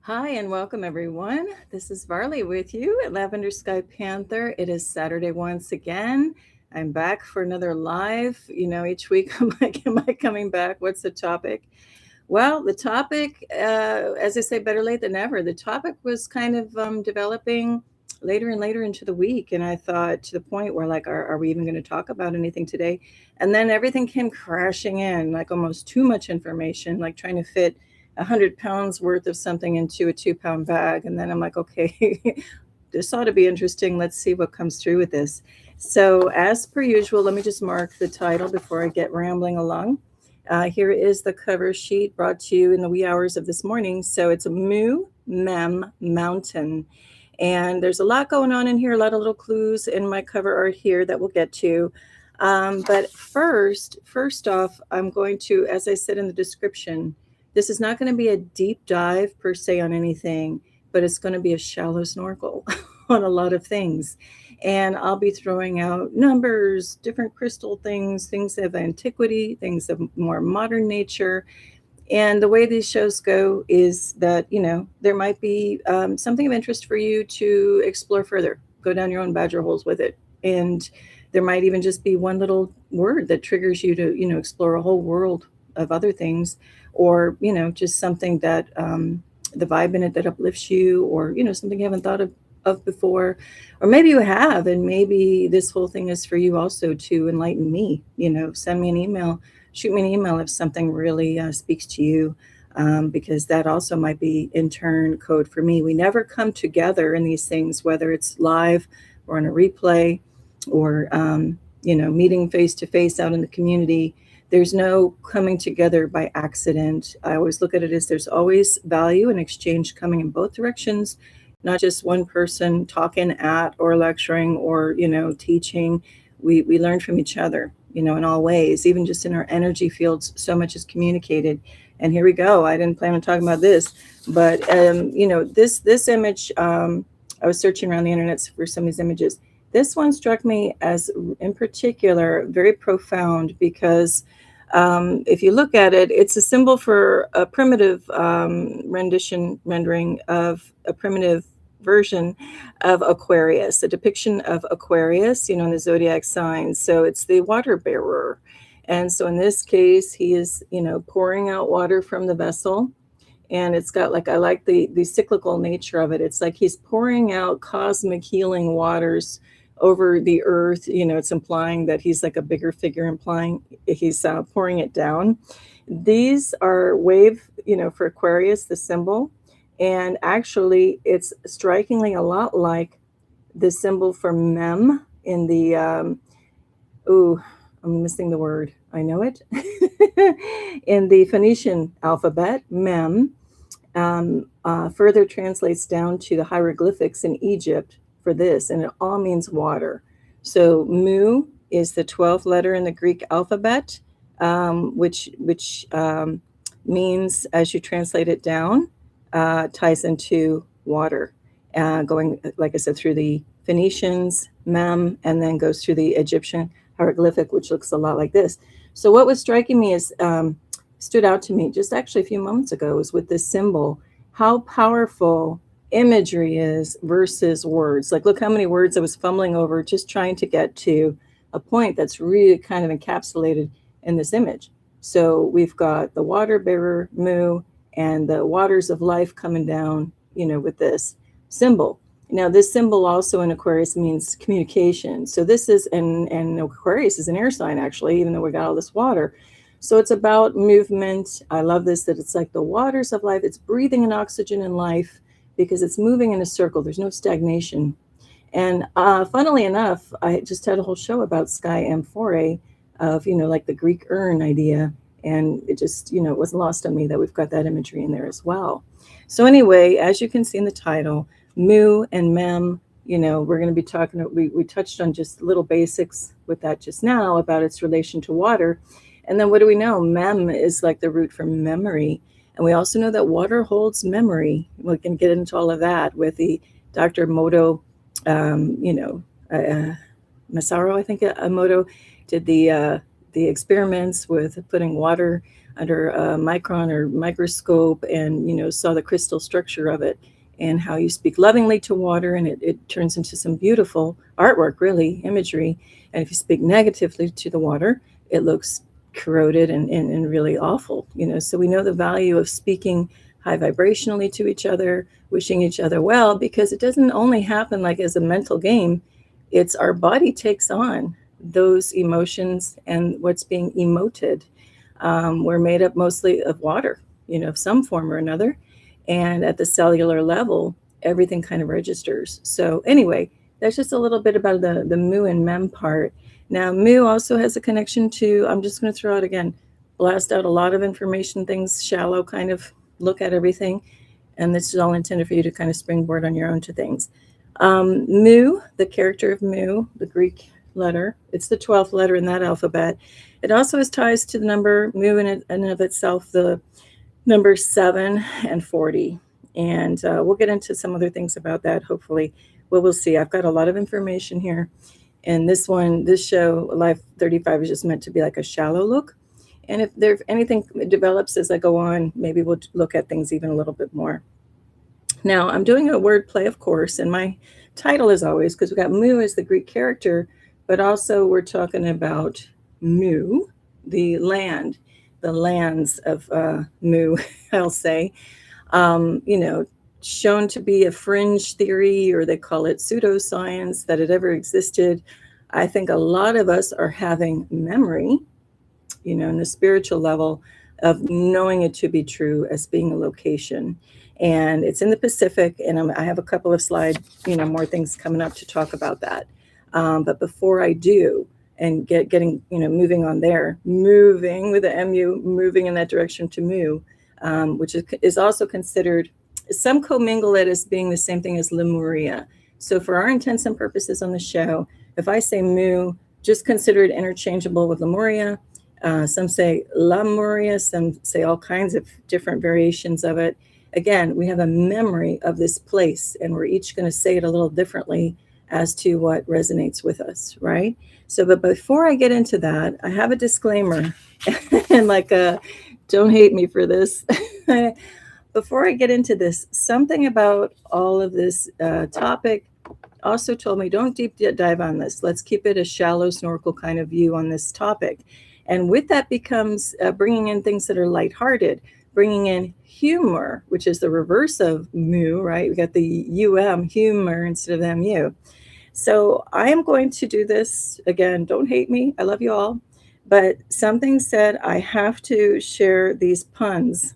Hi and welcome everyone. This is Varleigh with you at Lavender Sky Panther. It is Saturday once again. I'm back for another live. Each week am I coming back? What's the topic? Well, the topic, as I say, better late than never. The topic was kind of developing later and later into the week. And I thought to the point where like, are we even going to talk about anything today? And then everything came crashing in, like almost too much information, like trying to fit 100 pounds worth of something into a 2-pound bag. And then I'm like, okay, this ought to be interesting. Let's see what comes through with this. So as per usual, let me just mark the title before I get rambling along. Here is the cover sheet brought to you in the wee hours of this morning. So it's a Mem Mountain. And there's a lot going on in here, a lot of little clues in my cover art here that we'll get to. But first off, I'm going to, as I said in the description, this is not going to be a deep dive per se on anything, but it's going to be a shallow snorkel on a lot of things. And I'll be throwing out numbers, different crystal things of antiquity, things of more modern nature. And the way these shows go is that, there might be something of interest for you to explore further, go down your own badger holes with it. And there might even just be one little word that triggers you to, explore a whole world of other things, or, just something that the vibe in it that uplifts you, or, something you haven't thought of before, or maybe you have, and maybe this whole thing is for you also to enlighten me. Send me an email, shoot me an email if something really speaks to you, because that also might be in turn code for me. We never come together in these things, whether it's live or on a replay, or meeting face to face out in the community. There's no coming together by accident. I always look at it as there's always value and exchange coming in both directions, not just one person talking at or lecturing or, teaching. We learn from each other, in all ways, even just in our energy fields. So much is communicated. And here we go. I didn't plan on talking about this, but, this image, I was searching around the internet for some of these images. This one struck me as, in particular, very profound because if you look at it, it's a symbol for a primitive rendering of a primitive version of Aquarius, a depiction of Aquarius, in the zodiac signs. So it's the water bearer. And so in this case, he is, pouring out water from the vessel. And it's got I like the cyclical nature of it. It's like he's pouring out cosmic healing waters over the earth. It's implying that he's like a bigger figure, implying he's pouring it down. These are wave, for Aquarius, the symbol. And actually, it's strikingly a lot like the symbol for Mem in the, I'm missing the word. I know it. In the Phoenician alphabet, Mem further translates down to the hieroglyphics in Egypt for this, and it all means water. So Mu is the 12th letter in the Greek alphabet, which means, as you translate it down, ties into water, going, like I said, through the Phoenicians, Mem, and then goes through the Egyptian hieroglyphic, which looks a lot like this. So what was striking me is, stood out to me just actually a few moments ago, was with this symbol, how powerful imagery is versus words. Like, look how many words I was fumbling over just trying to get to a point that's really kind of encapsulated in this image. So we've got the water bearer, Mu, and the waters of life coming down, with this symbol. Now, this symbol also in Aquarius means communication. So this is, and Aquarius is an air sign, actually, even though we got all this water. So it's about movement. I love this, that it's like the waters of life. It's breathing in oxygen and life because it's moving in a circle. There's no stagnation. And funnily enough, I just had a whole show about sky amphore of, like the Greek urn idea. And it just, it wasn't lost on me that we've got that imagery in there as well. So anyway, as you can see in the title, Mu and Mem, we're going to be talking, we touched on just little basics with that just now about its relation to water. And then what do we know? Mem is like the root for memory. And we also know that water holds memory. We can get into all of that with the Dr. Moto, Masaru, I think Emoto did the the experiments with putting water under a micron or microscope and, saw the crystal structure of it and how you speak lovingly to water and it turns into some beautiful artwork, really, imagery. And if you speak negatively to the water, it looks corroded and really awful, So we know the value of speaking high vibrationally to each other, wishing each other well, because it doesn't only happen like as a mental game. It's our body takes on those emotions and what's being emoted. We're made up mostly of water, of some form or another. And at the cellular level, everything kind of registers. So anyway, that's just a little bit about the Mu and Mem part. Now, Mu also has a connection to, I'm just going to throw out again, blast out a lot of information, things shallow, kind of look at everything. And this is all intended for you to kind of springboard on your own to things. Mu, the character of Mu, the Greek letter, it's the 12th letter in that alphabet. It also has ties to the number Mu in and of itself, the number 7 and 40. And we'll get into some other things about that, hopefully. Well, we'll see. I've got a lot of information here. And this show, Live35, is just meant to be like a shallow look. And if there's anything develops as I go on, maybe we'll look at things even a little bit more. Now, I'm doing a word play, of course, and my title is always, because we got Mu as the Greek character, but also we're talking about Mu, the land, the lands of Mu, I'll say, shown to be a fringe theory, or they call it pseudoscience, that it ever existed. I think a lot of us are having memory, in the spiritual level of knowing it to be true as being a location. And it's in the Pacific, and I have a couple of slides, more things coming up to talk about that. But before I do, and getting, moving on there, moving with the MU, moving in that direction to Mu, which is also considered, some commingle it as being the same thing as Lemuria. So for our intents and purposes on the show, if I say Mu, just consider it interchangeable with Lemuria. Some say Lemuria, some say all kinds of different variations of it. Again, we have a memory of this place, and we're each going to say it a little differently as to what resonates with us, right? So, but before I get into that, I have a disclaimer, and don't hate me for this. Before I get into this, something about all of this topic also told me, don't deep dive on this. Let's keep it a shallow snorkel kind of view on this topic. And with that becomes bringing in things that are lighthearted, bringing in humor, which is the reverse of Mu, right? We got the humor, instead of MU. So I am going to do this again. Don't hate me. I love you all. But something said I have to share these puns.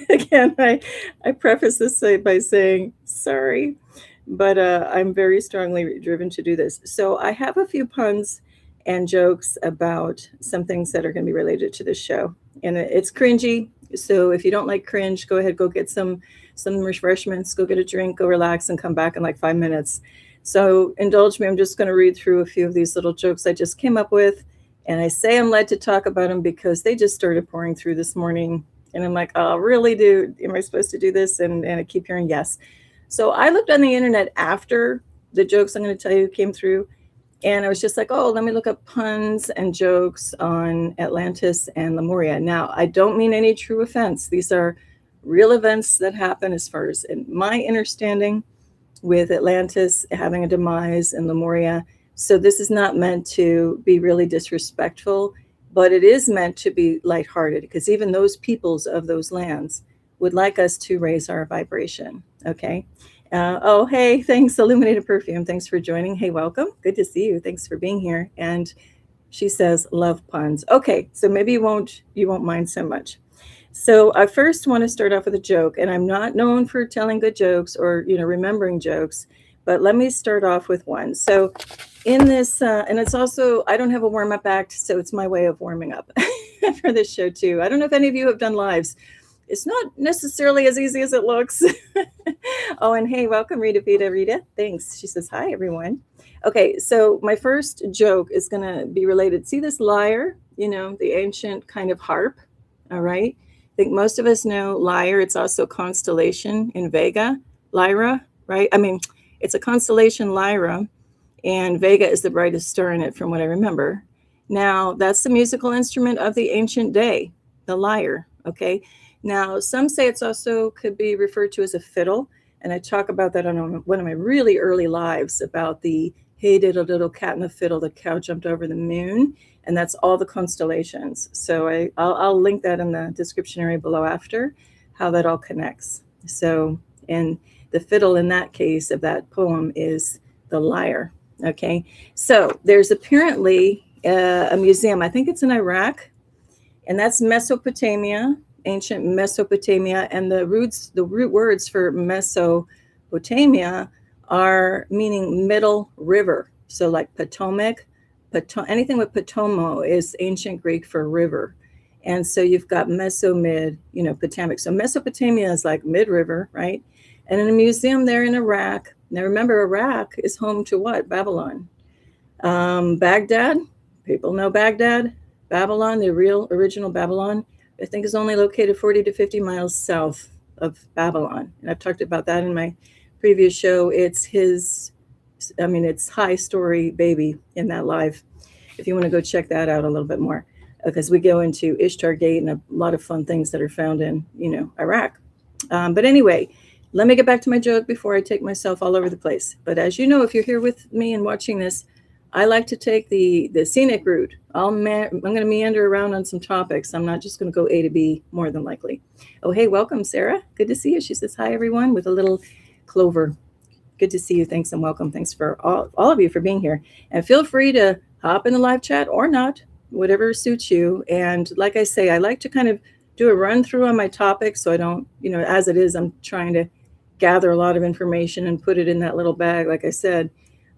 Again, I preface this by saying sorry, but I'm very strongly driven to do this. So I have a few puns and jokes about some things that are going to be related to this show. And it's cringy. So if you don't like cringe, go ahead, go get some refreshments, go get a drink, go relax, and come back in like 5 minutes. So indulge me. I'm just going to read through a few of these little jokes I just came up with. And I say I'm led to talk about them because they just started pouring through this morning. And I'm like, oh, really, dude? Am I supposed to do this? And I keep hearing yes. So I looked on the internet after the jokes I'm going to tell you came through. And I was just like, oh, let me look up puns and jokes on Atlantis and Lemuria. Now, I don't mean any true offense. These are real events that happen as far as in my understanding with Atlantis having a demise and Lemuria. So this is not meant to be really disrespectful, but it is meant to be lighthearted, because even those peoples of those lands would like us to raise our vibration. Okay. Oh, hey, thanks, Illuminated Perfume. Thanks for joining. Hey, welcome. Good to see you. Thanks for being here. And she says, love puns. Okay, so maybe you won't mind so much. So I first want to start off with a joke, and I'm not known for telling good jokes or, remembering jokes, but let me start off with one. So in this, and it's also, I don't have a warm-up act, so it's my way of warming up for this show too. I don't know if any of you have done lives. It's not necessarily as easy as it looks. Oh, and hey, welcome, Rita. Thanks. She says, hi, everyone. Okay, so my first joke is going to be related. See this lyre, the ancient kind of harp, all right? I think most of us know lyre. It's also constellation in Vega, Lyra, right? I mean, it's a constellation Lyra, and Vega is the brightest star in it from what I remember. Now, that's the musical instrument of the ancient day, the lyre, okay? Now, some say it's also could be referred to as a fiddle, and I talk about that on one of my really early lives about the hey diddle diddle cat and the fiddle, the cow jumped over the moon, and that's all the constellations. So I'll link that in the description area below after how that all connects. So, and the fiddle in that case of that poem is the lyre, okay? So there's apparently a museum, I think it's in Iraq, and that's Mesopotamia, ancient Mesopotamia, and the root words for Mesopotamia are meaning middle river. So like Potomac, anything with Potomo is ancient Greek for river. And so you've got mid, Potomac. So Mesopotamia is like mid-river, right? And in a museum there in Iraq, now remember Iraq is home to what? Babylon. Baghdad, people know Baghdad. Babylon, the original Babylon, I think is only located 40 to 50 miles south of Babylon. And I've talked about that in my previous show. It's it's high story baby in that live. If you want to go check that out a little bit more, because we go into Ishtar Gate and a lot of fun things that are found in, Iraq. But anyway, let me get back to my joke before I take myself all over the place. But as you know, if you're here with me and watching this, I like to take the scenic route. I'm going to meander around on some topics. I'm not just going to go A to B, more than likely. Oh, hey, welcome, Sarah. Good to see you. She says, hi, everyone, with a little clover. Good to see you. Thanks and welcome. Thanks for all of you for being here. And feel free to hop in the live chat or not, whatever suits you. And like I say, I like to kind of do a run through on my topics so I don't, as it is, I'm trying to gather a lot of information and put it in that little bag, like I said.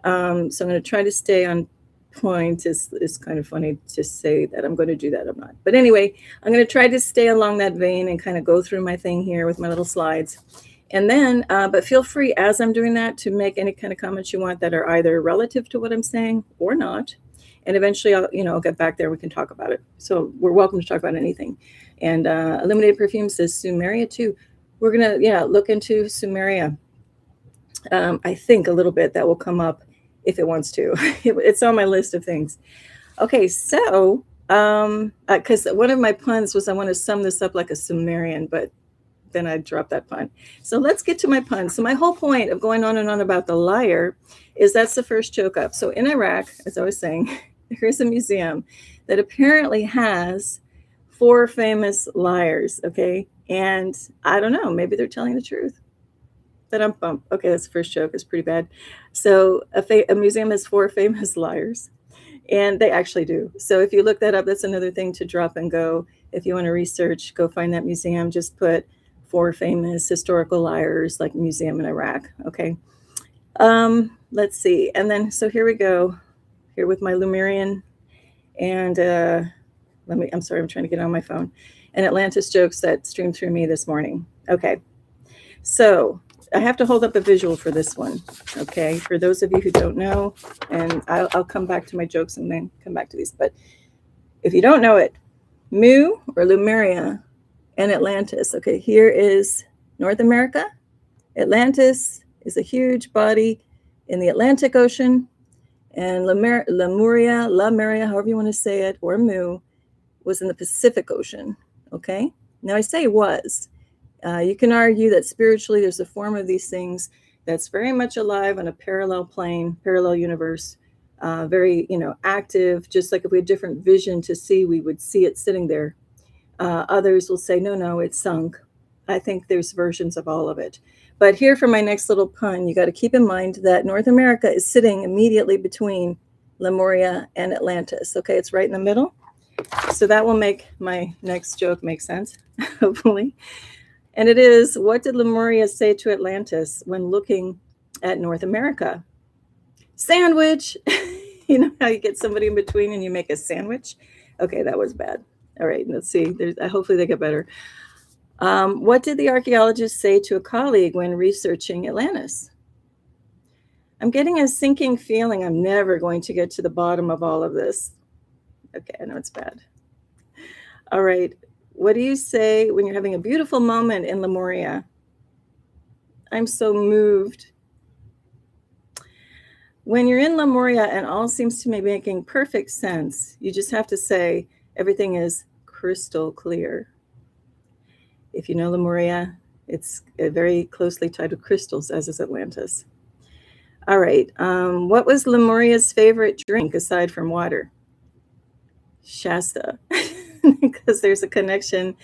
So I'm going to try to stay on point. It's kind of funny to say that I'm going to do that. I'm not. But anyway, I'm going to try to stay along that vein and kind of go through my thing here with my little slides. And then, but feel free as I'm doing that to make any kind of comments you want that are either relative to what I'm saying or not. And eventually I'll get back there. We can talk about it. So we're welcome to talk about anything. And Illuminated Perfume says Sumeria too. We're going to, look into Sumeria. I think a little bit that will come up if it wants to. It's on my list of things. Okay, so because one of my puns was I want to sum this up like a Sumerian, but then I dropped that pun. So let's get to my pun. So my whole point of going on and on about the lyre is that's the first joke up. So in Iraq, as I was saying, here's a museum that apparently has 4 famous lyres, okay? And I don't know, maybe they're telling the truth. Okay, that's the first joke. It's pretty bad. So a museum has 4 famous lyres, and they actually do. So if you look that up, that's another thing to drop and go. If you want to research, go find that museum. Just put 4 famous historical lyres, like museum in Iraq. Okay. Let's see. And then, so here we go. Here with my Lemurian and I'm sorry, I'm trying to get on my phone. And Atlantis jokes that streamed through me this morning. Okay. So I have to hold up a visual for this one, okay? For those of you who don't know, and I'll come back to my jokes and then come back to these. But if you don't know it, Mu or Lemuria and Atlantis. Okay, here is North America. Atlantis is a huge body in the Atlantic Ocean, and Lemuria, however you want to say it, or Mu, was in the Pacific Ocean. Okay, now I say was. You can argue that spiritually there's a form of these things that's very much alive on a parallel plane, parallel universe, very, active, just like if we had different vision to see, we would see it sitting there. Others will say, no, it's sunk. I think there's versions of all of it. But here for my next little pun, you got to keep in mind that North America is sitting immediately between Lemuria and Atlantis. Okay, it's right in the middle. So that will make my next joke make sense, hopefully. And it is, what did Lemuria say to Atlantis when looking at North America? Sandwich. You know how you get somebody in between and you make a sandwich? Okay, that was bad. All right, let's see. Hopefully they get better. What did the archaeologist say to a colleague when researching Atlantis? I'm getting a sinking feeling I'm never going to get to the bottom of all of this. Okay, I know it's bad. All right. What do you say when you're having a beautiful moment in Lemuria? I'm so moved. when you're in Lemuria and all seems to be making perfect sense, you just have to say everything is crystal clear. If you know Lemuria, it's very closely tied to crystals, as is Atlantis. All right. What was Lemuria's favorite drink aside from water? Shasta. Because there's a connection.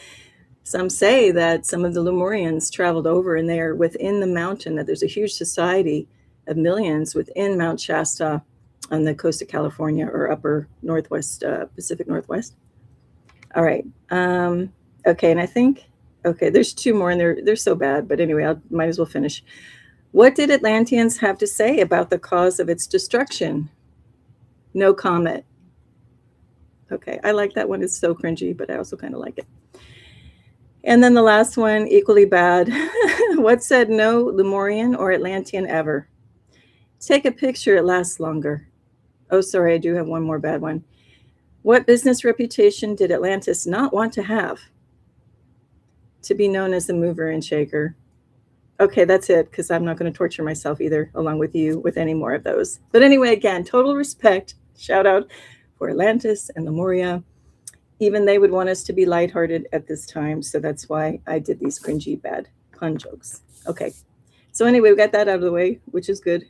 Some say that some of the Lemurians traveled over and they are within the mountain, that there's a huge society of millions within Mount Shasta on the coast of California or upper Northwest, Pacific Northwest. All right. Okay. And I think, okay, there's two more and they're so bad, but anyway, I might as well finish. What did Atlanteans have to say about the cause of its destruction? No comment. Okay, I like that one. It's so cringy, but I also kind of like it. And then the last one, equally bad. What said no Lemurian or Atlantean ever? Take a picture, it lasts longer. Oh, sorry, I do have one more bad one. What business reputation did Atlantis not want to have? To be known as the mover and shaker. Okay, that's it, because I'm not going to torture myself either, along with you, with any more of those. But anyway, again, total respect. Shout out for Atlantis and Lemuria. Even they would want us to be lighthearted at this time, so that's why I did these cringy, bad pun jokes. Okay, so anyway, we got that out of the way, which is good.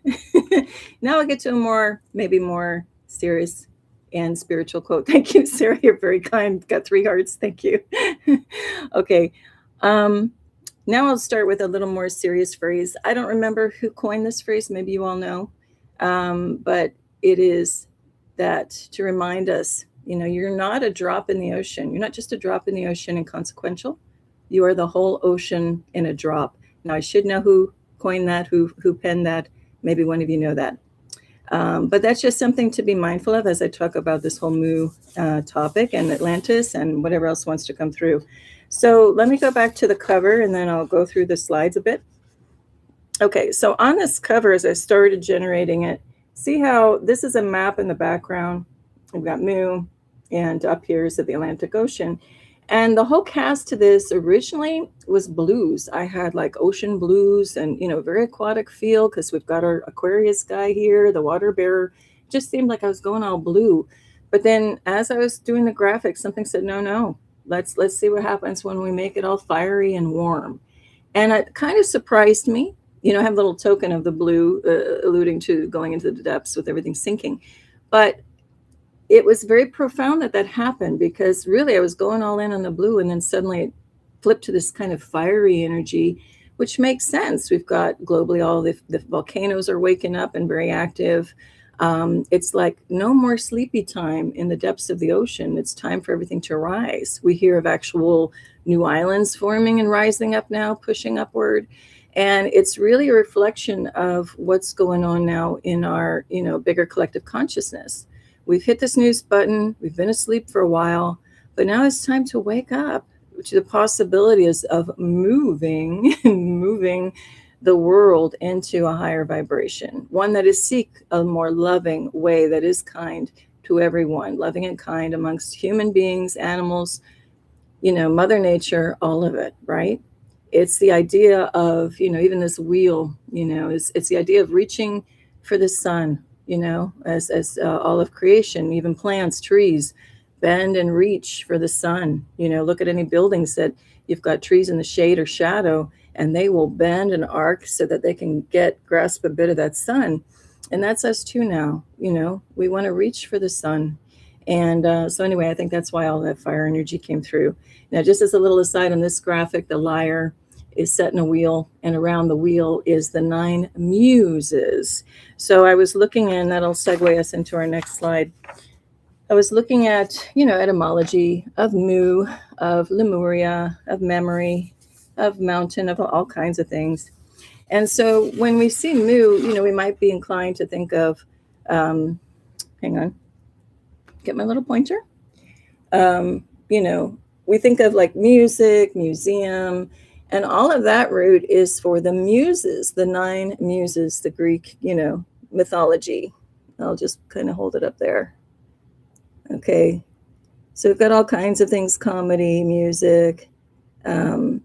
Now I'll get to a more, maybe more serious and spiritual quote. Thank you, Sarah. You're very kind. Got 3 hearts. Thank you. Okay. Now I'll start with a little more serious phrase. I don't remember who coined this phrase. Maybe you all know. But it is that to remind us, you know, you're not a drop in the ocean. You're not just a drop in the ocean and consequential. You are the whole ocean in a drop. Now, I should know who coined that, who penned that. Maybe one of you know that. But that's just something to be mindful of as I talk about this whole Mu topic and Atlantis and whatever else wants to come through. So let me go back to the cover and then I'll go through the slides a bit. Okay, so on this cover, as I started generating it, see how this is a map in the background. We've got Mu, and up here is the Atlantic Ocean. And the whole cast to this originally was blues. I had like ocean blues and, you know, very aquatic feel because we've got our Aquarius guy here, the water bearer. It just seemed like I was going all blue. But then as I was doing the graphics, something said, no, let's see what happens when we make it all fiery and warm. And it kind of surprised me. You know, I have a little token of the blue alluding to going into the depths with everything sinking. But it was very profound that happened because really I was going all in on the blue and then suddenly it flipped to this kind of fiery energy, which makes sense. We've got globally all the volcanoes are waking up and very active. It's like no more sleepy time in the depths of the ocean. It's time for everything to rise. We hear of actual new islands forming and rising up now, pushing upward. And it's really a reflection of what's going on now in our, you know, bigger collective consciousness. We've hit the snooze button. We've been asleep for a while, but now it's time to wake up to the possibilities of moving the world into a higher vibration, one that is seek a more loving way that is kind to everyone, loving and kind amongst human beings, animals, you know, Mother Nature, all of it, right? It's the idea of, you know, even this wheel, you know, it's the idea of reaching for the sun. You know, as all of creation, even plants, trees, bend and reach for the sun. You know, look at any buildings that you've got trees in the shade or shadow, and they will bend and arc so that they can grasp a bit of that sun. And that's us too now. You know, we want to reach for the sun. And so anyway, I think that's why all that fire energy came through. Now, just as a little aside on this graphic, the lyre is set in a wheel, and around the wheel is the 9 muses. So I was looking, and that'll segue us into our next slide. I was looking at, you know, etymology of Mu, of Lemuria, of memory, of mountain, of all kinds of things. And so when we see Mu, you know, we might be inclined to think of, hang on, get my little pointer. You know, we think of like music, museum, and all of that root is for the muses, the 9 muses, the Greek, you know, mythology. I'll just kind of hold it up there. Okay. So we've got all kinds of things, comedy, music. I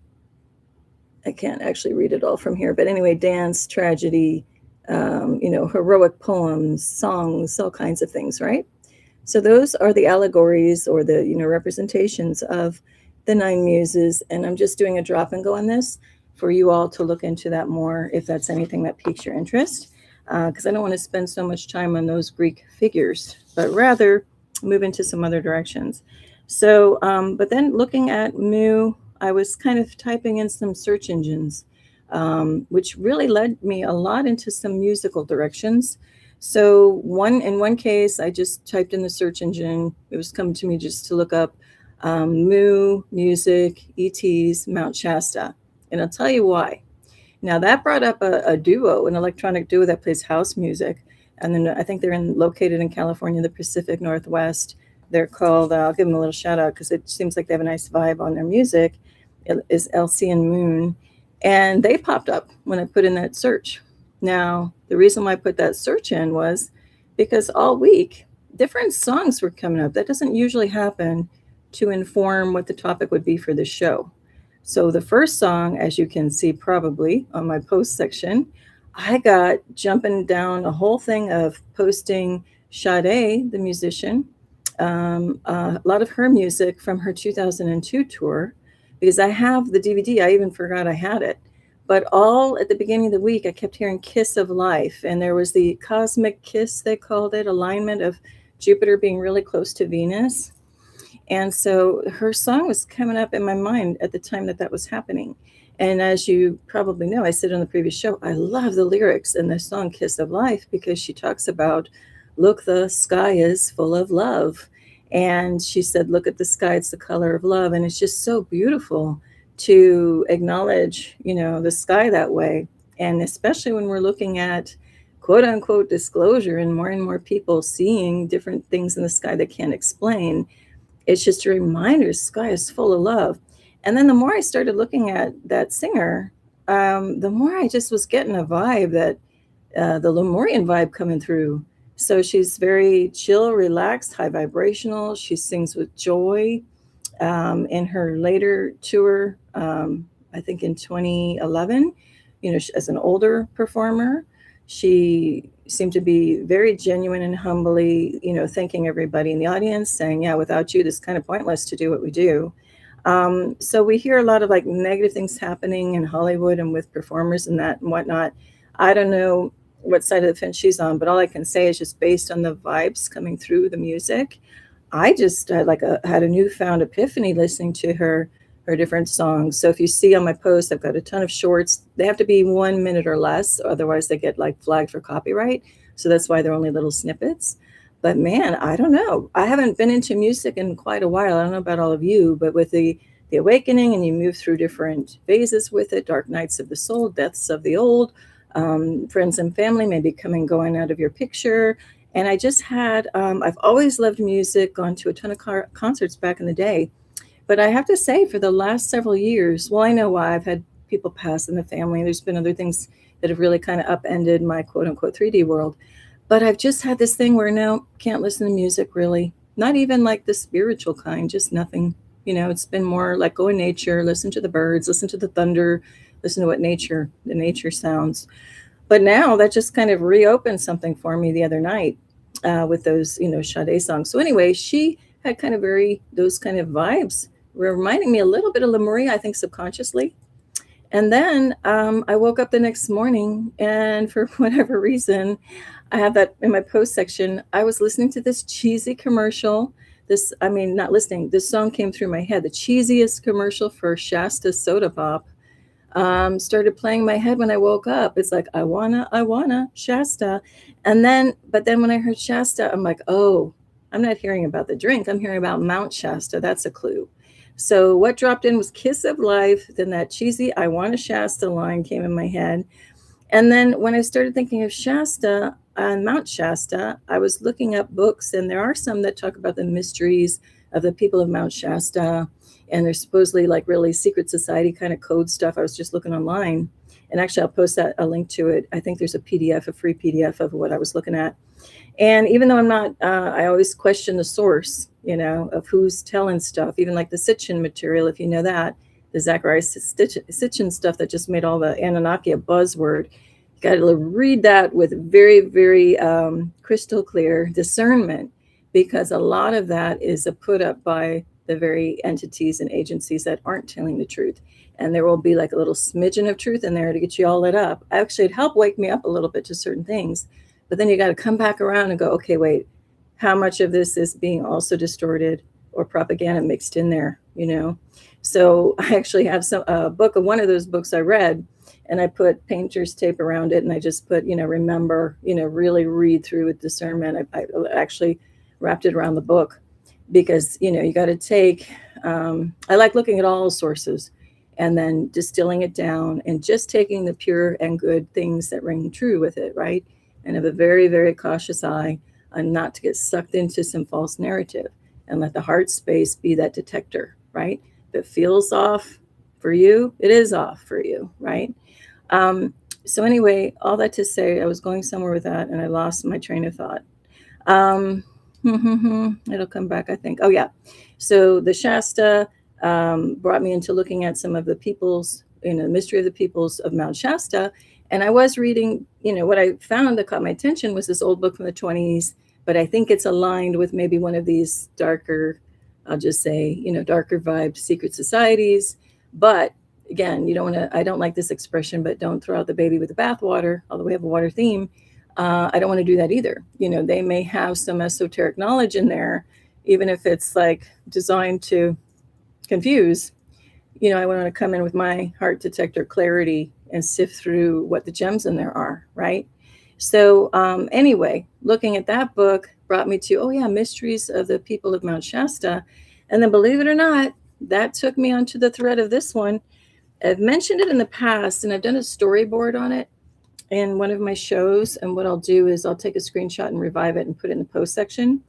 can't actually read it all from here, but anyway, dance, tragedy, heroic poems, songs, all kinds of things, right? So those are the allegories or the, representations of the nine muses. And I'm just doing a drop and go on this for you all to look into that more if that's anything that piques your interest. Because I don't want to spend so much time on those Greek figures, but rather move into some other directions. So, but then looking at Mu, I was kind of typing in some search engines, which really led me a lot into some musical directions. So in one case, I just typed in the search engine. It was coming to me just to look up Mu, music, ETs, Mount Shasta. And I'll tell you why. Now that brought up a duo, an electronic duo that plays house music. And then I think they're located in California, the Pacific Northwest. They're called, I'll give them a little shout out because it seems like they have a nice vibe on their music. It is LC and Moon. And they popped up when I put in that search. Now, the reason why I put that search in was because all week, different songs were coming up. That doesn't usually happen to inform what the topic would be for the show. So the first song, as you can see probably on my post section, I got jumping down a whole thing of posting Sade, the musician, a lot of her music from her 2002 tour, because I have the DVD. I even forgot I had it. But all at the beginning of the week, I kept hearing Kiss of Life. And there was the cosmic kiss, they called it, alignment of Jupiter being really close to Venus. And so her song was coming up in my mind at the time that was happening. And as you probably know, I said on the previous show, I love the lyrics in the song Kiss of Life because she talks about, look, the sky is full of love. And she said, look at the sky, it's the color of love. And it's just so beautiful to acknowledge, the sky that way. And especially when we're looking at quote unquote disclosure and more people seeing different things in the sky they can't explain. It's just a reminder, sky is full of love. And then the more I started looking at that singer, the more I just was getting a vibe that the Lemurian vibe coming through. So she's very chill, relaxed, high vibrational. She sings with joy. In her later tour, I think in 2011, as an older performer, she seemed to be very genuine and humbly, thanking everybody in the audience, saying, yeah, without you, this is kind of pointless to do what we do. So we hear a lot of like negative things happening in Hollywood and with performers and that and whatnot. I don't know what side of the fence she's on, but all I can say is just based on the vibes coming through the music, I just had a newfound epiphany listening to her different songs. So if you see on my post, I've got a ton of shorts. They have to be 1 minute or less, otherwise they get flagged for copyright. So that's why they're only little snippets. But man, I don't know. I haven't been into music in quite a while. I don't know about all of you, but with the awakening and you move through different phases with it, dark nights of the soul, deaths of the old, friends and family maybe coming, going out of your picture. And I just had, I've always loved music, gone to a ton of concerts back in the day. But I have to say, for the last several years, well, I know why. I've had people pass in the family. There's been other things that have really kind of upended my quote unquote 3D world. But I've just had this thing where now can't listen to music really, not even like the spiritual kind, just nothing. It's been more like go in nature, listen to the birds, listen to the thunder, listen to what the nature sounds. But now that just kind of reopened something for me the other night with those, Sade songs. So anyway, she had kind of those kind of vibes, reminding me a little bit of Lemuria, I think subconsciously. And then I woke up the next morning and for whatever reason, I have that in my post section. I was listening to this cheesy commercial. This song came through my head. The cheesiest commercial for Shasta Soda Pop started playing in my head when I woke up. It's like, I wanna Shasta. But then when I heard Shasta, I'm like, oh, I'm not hearing about the drink. I'm hearing about Mount Shasta. That's a clue. So what dropped in was Kiss of Life. Then that cheesy I want a Shasta line came in my head. And then when I started thinking of Shasta and Mount Shasta, I was looking up books, and there are some that talk about the mysteries of the people of Mount Shasta. And there's supposedly really secret society kind of code stuff. I was just looking online. And actually, I'll post a link to it. I think there's a free PDF of what I was looking at. And even though I'm not, I always question the source, of who's telling stuff, even like the Sitchin material, if you know that, the Zachariah Sitchin stuff that just made all the Anunnaki a buzzword. Got to read that with very, very crystal clear discernment, because a lot of that is a put up by the very entities and agencies that aren't telling the truth. And there will be like a little smidgen of truth in there to get you all lit up. Actually, it helped wake me up a little bit to certain things. But then you got to come back around and go, okay, wait, how much of this is being also distorted or propaganda mixed in there, you know? So I actually have a book of one of those books I read, and I put painter's tape around it, and I just put, remember, really read through with discernment. I actually wrapped it around the book, because, you got to take, I like looking at all sources and then distilling it down and just taking the pure and good things that ring true with it, right? And have a very, very cautious eye on not to get sucked into some false narrative, and let the heart space be that detector, right? If it feels off for you, it is off for you, right? So anyway, all that to say, I was going somewhere with that and I lost my train of thought. It'll come back, I think. Oh yeah. So the Shasta brought me into looking at some of the peoples, the mystery of the peoples of Mount Shasta. And I was reading, what I found that caught my attention was this old book from the 20s, but I think it's aligned with maybe one of these darker, I'll just say, darker vibe secret societies. But again, I don't like this expression, but don't throw out the baby with the bathwater, although we have a water theme. I don't want to do that either. They may have some esoteric knowledge in there, even if it's like designed to confuse. I want to come in with my heart detector clarity and sift through what the gems in there are, right? So anyway, looking at that book brought me to, Mysteries of the People of Mount Shasta. And then, believe it or not, that took me onto the thread of this one. I've mentioned it in the past, and I've done a storyboard on it in one of my shows. And what I'll do is I'll take a screenshot and revive it and put it in the post section.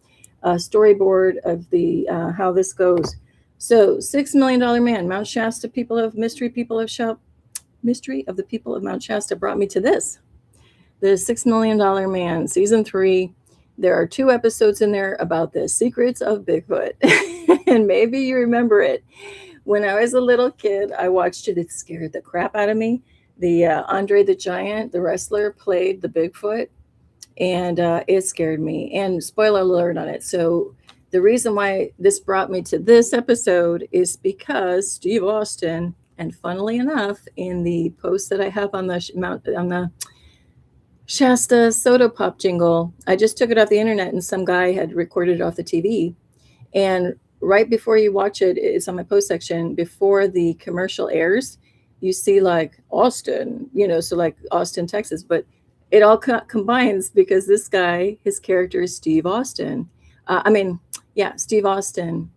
A storyboard of the how this goes. So, $6 Million Man, Mount Shasta people of mystery of the people of Mount Shasta brought me to this. The $6 Million Man, season 3. There are 2 episodes in there about the secrets of Bigfoot. And maybe you remember it. When I was a little kid, I watched it. It scared the crap out of me. The Andre the Giant, the wrestler, played the Bigfoot, and it scared me. And spoiler alert on it. So the reason why this brought me to this episode is because Steve Austin, and funnily enough, in the post that I have on the Shasta Soda Pop jingle, I just took it off the internet, and some guy had recorded it off the TV. And right before you watch it, it's on my post section. Before the commercial airs, you see like Austin, so like Austin, Texas, but it all combines because this guy, his character is Steve Austin. Steve Austin.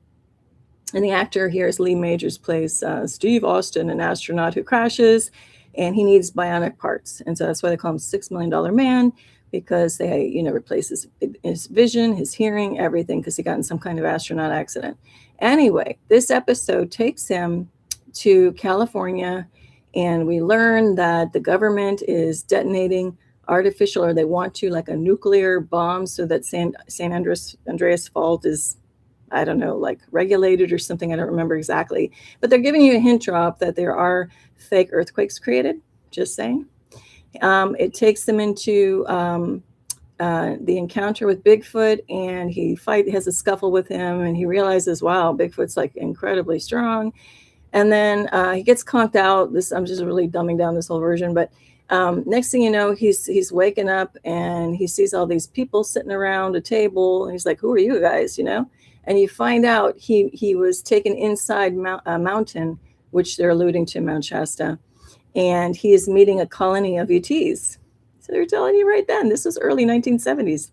And the actor here is Lee Majors, plays Steve Austin, an astronaut who crashes, and he needs bionic parts. And so that's why they call him $6 Million Man, because they, replace his vision, his hearing, everything, because he got in some kind of astronaut accident. Anyway, this episode takes him to California, and we learn that the government is detonating artificial, or they want to, like a nuclear bomb, so that San Andreas Fault is, I don't know, like regulated or something. I don't remember exactly. But they're giving you a hint drop that there are fake earthquakes created. Just saying. It takes them into the encounter with Bigfoot, and he has a scuffle with him, and he realizes, wow, Bigfoot's like incredibly strong. And then he gets conked out. I'm just really dumbing down this whole version, but next thing you know, he's waking up, and he sees all these people sitting around a table, and he's like, who are you guys, And you find out he was taken inside a mountain, which they're alluding to, Mount Shasta, and he is meeting a colony of UTs. So they're telling you right then, this was early 1970s.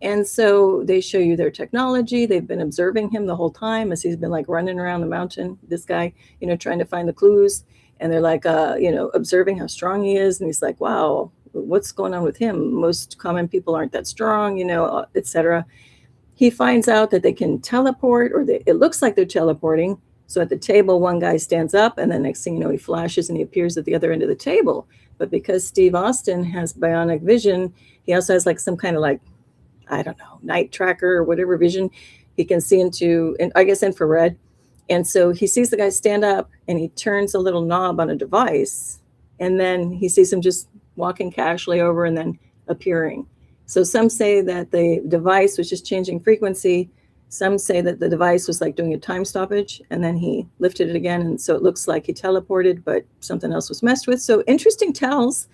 And so they show you their technology. They've been observing him the whole time as he's been like running around the mountain, this guy, trying to find the clues. And they're like, observing how strong he is. And he's like, wow, what's going on with him? Most common people aren't that strong, etc. He finds out that they can teleport, or it looks like they're teleporting. So at the table, one guy stands up, and then next thing you know, he flashes and he appears at the other end of the table. But because Steve Austin has bionic vision, he also has like some kind of like, I don't know, night tracker or whatever vision. He can see into, I guess, infrared. And so he sees the guy stand up, and he turns a little knob on a device, and then he sees him just walking casually over and then appearing. So some say that the device was just changing frequency. Some say that the device was like doing a time stoppage and then he lifted it again. And so it looks like he teleported, but something else was messed with. So interesting tells.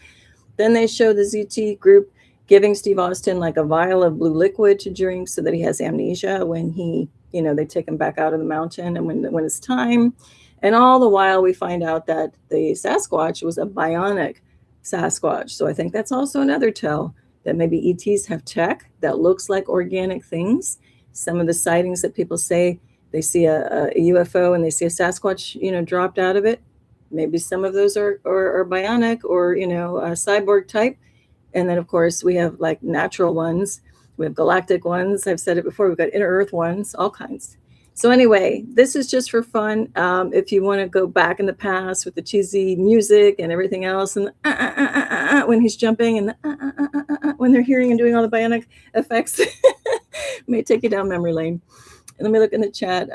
Then they show the ZT group giving Steve Austin like a vial of blue liquid to drink so that he has amnesia when he, they take him back out of the mountain and when it's time. And all the while we find out that the Sasquatch was a bionic Sasquatch. So I think that's also another tell that maybe ETs have tech that looks like organic things. Some of the sightings that people say they see a UFO and they see a Sasquatch, dropped out of it. Maybe some of those are bionic or, a cyborg type. And then, of course, we have like natural ones. We have galactic ones. I've said it before. We've got inner Earth ones, all kinds. So anyway, this is just for fun. If you want to go back in the past with the cheesy music and everything else, and when he's jumping and when they're hearing and doing all the bionic effects, may take you down memory lane. And let me look in the chat.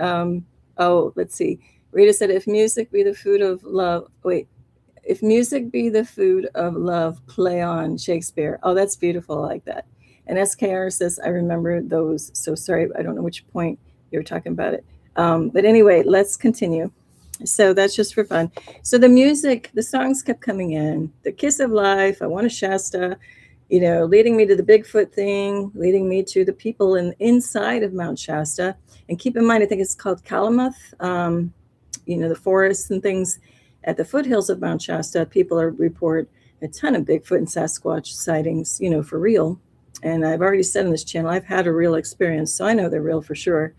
Let's see. Rita said, if music be the food of love, if music be the food of love, play on Shakespeare. Oh, that's beautiful. I like that. And SKR says, I remember those. So sorry, I don't know which point you're talking about it. But anyway, let's continue. So that's just for fun. So the music, the songs kept coming in. The Kiss of Life, I Want a Shasta, leading me to the Bigfoot thing, leading me to the people inside of Mount Shasta. And keep in mind, I think it's called Kalamuth, the forests and things at the foothills of Mount Shasta. People report a ton of Bigfoot and Sasquatch sightings, for real. And I've already said on this channel, I've had a real experience, so I know they're real for sure.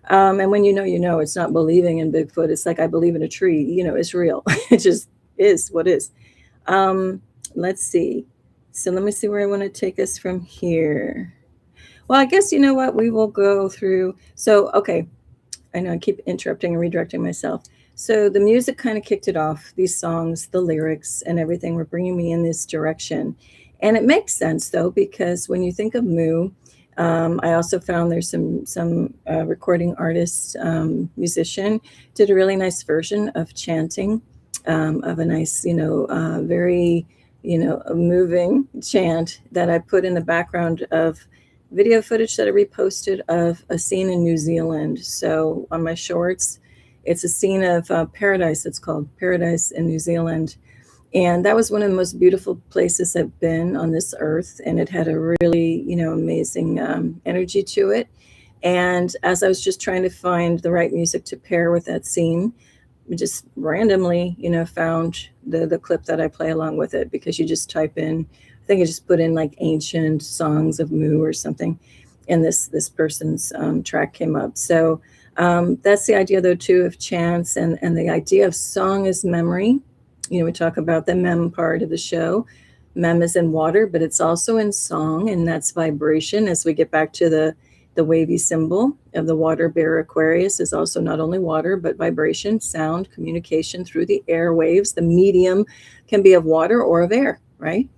And when it's not believing in Bigfoot. It's like I believe in a tree, it's real. It just is what is. Let's see. So let me see where I want to take us from here. Well, I guess, what, we will go through. So, okay, I know I keep interrupting and redirecting myself. So the music kind of kicked it off, these songs, the lyrics and everything were bringing me in this direction. And it makes sense, though, because when you think of Moo, I also found there's some recording artist, musician, did a really nice version of chanting, of a nice, very, a moving chant that I put in the background of video footage that I reposted of a scene in New Zealand. So on my shorts, it's a scene of Paradise. It's called Paradise in New Zealand. And that was one of the most beautiful places I've been on this earth. And it had a really, amazing energy to it. And as I was just trying to find the right music to pair with that scene, we just randomly, found the clip that I play along with it, because you just type in, I think I just put in like ancient songs of Moo or something. And this person's track came up. So that's the idea, though, too, of chants and the idea of song as memory. We talk about the Mem part of the show. Mem is in water, but it's also in song, and that's vibration. As we get back to the wavy symbol of the water bear Aquarius is also not only water, but vibration, sound, communication through the airwaves. The medium can be of water or of air, right?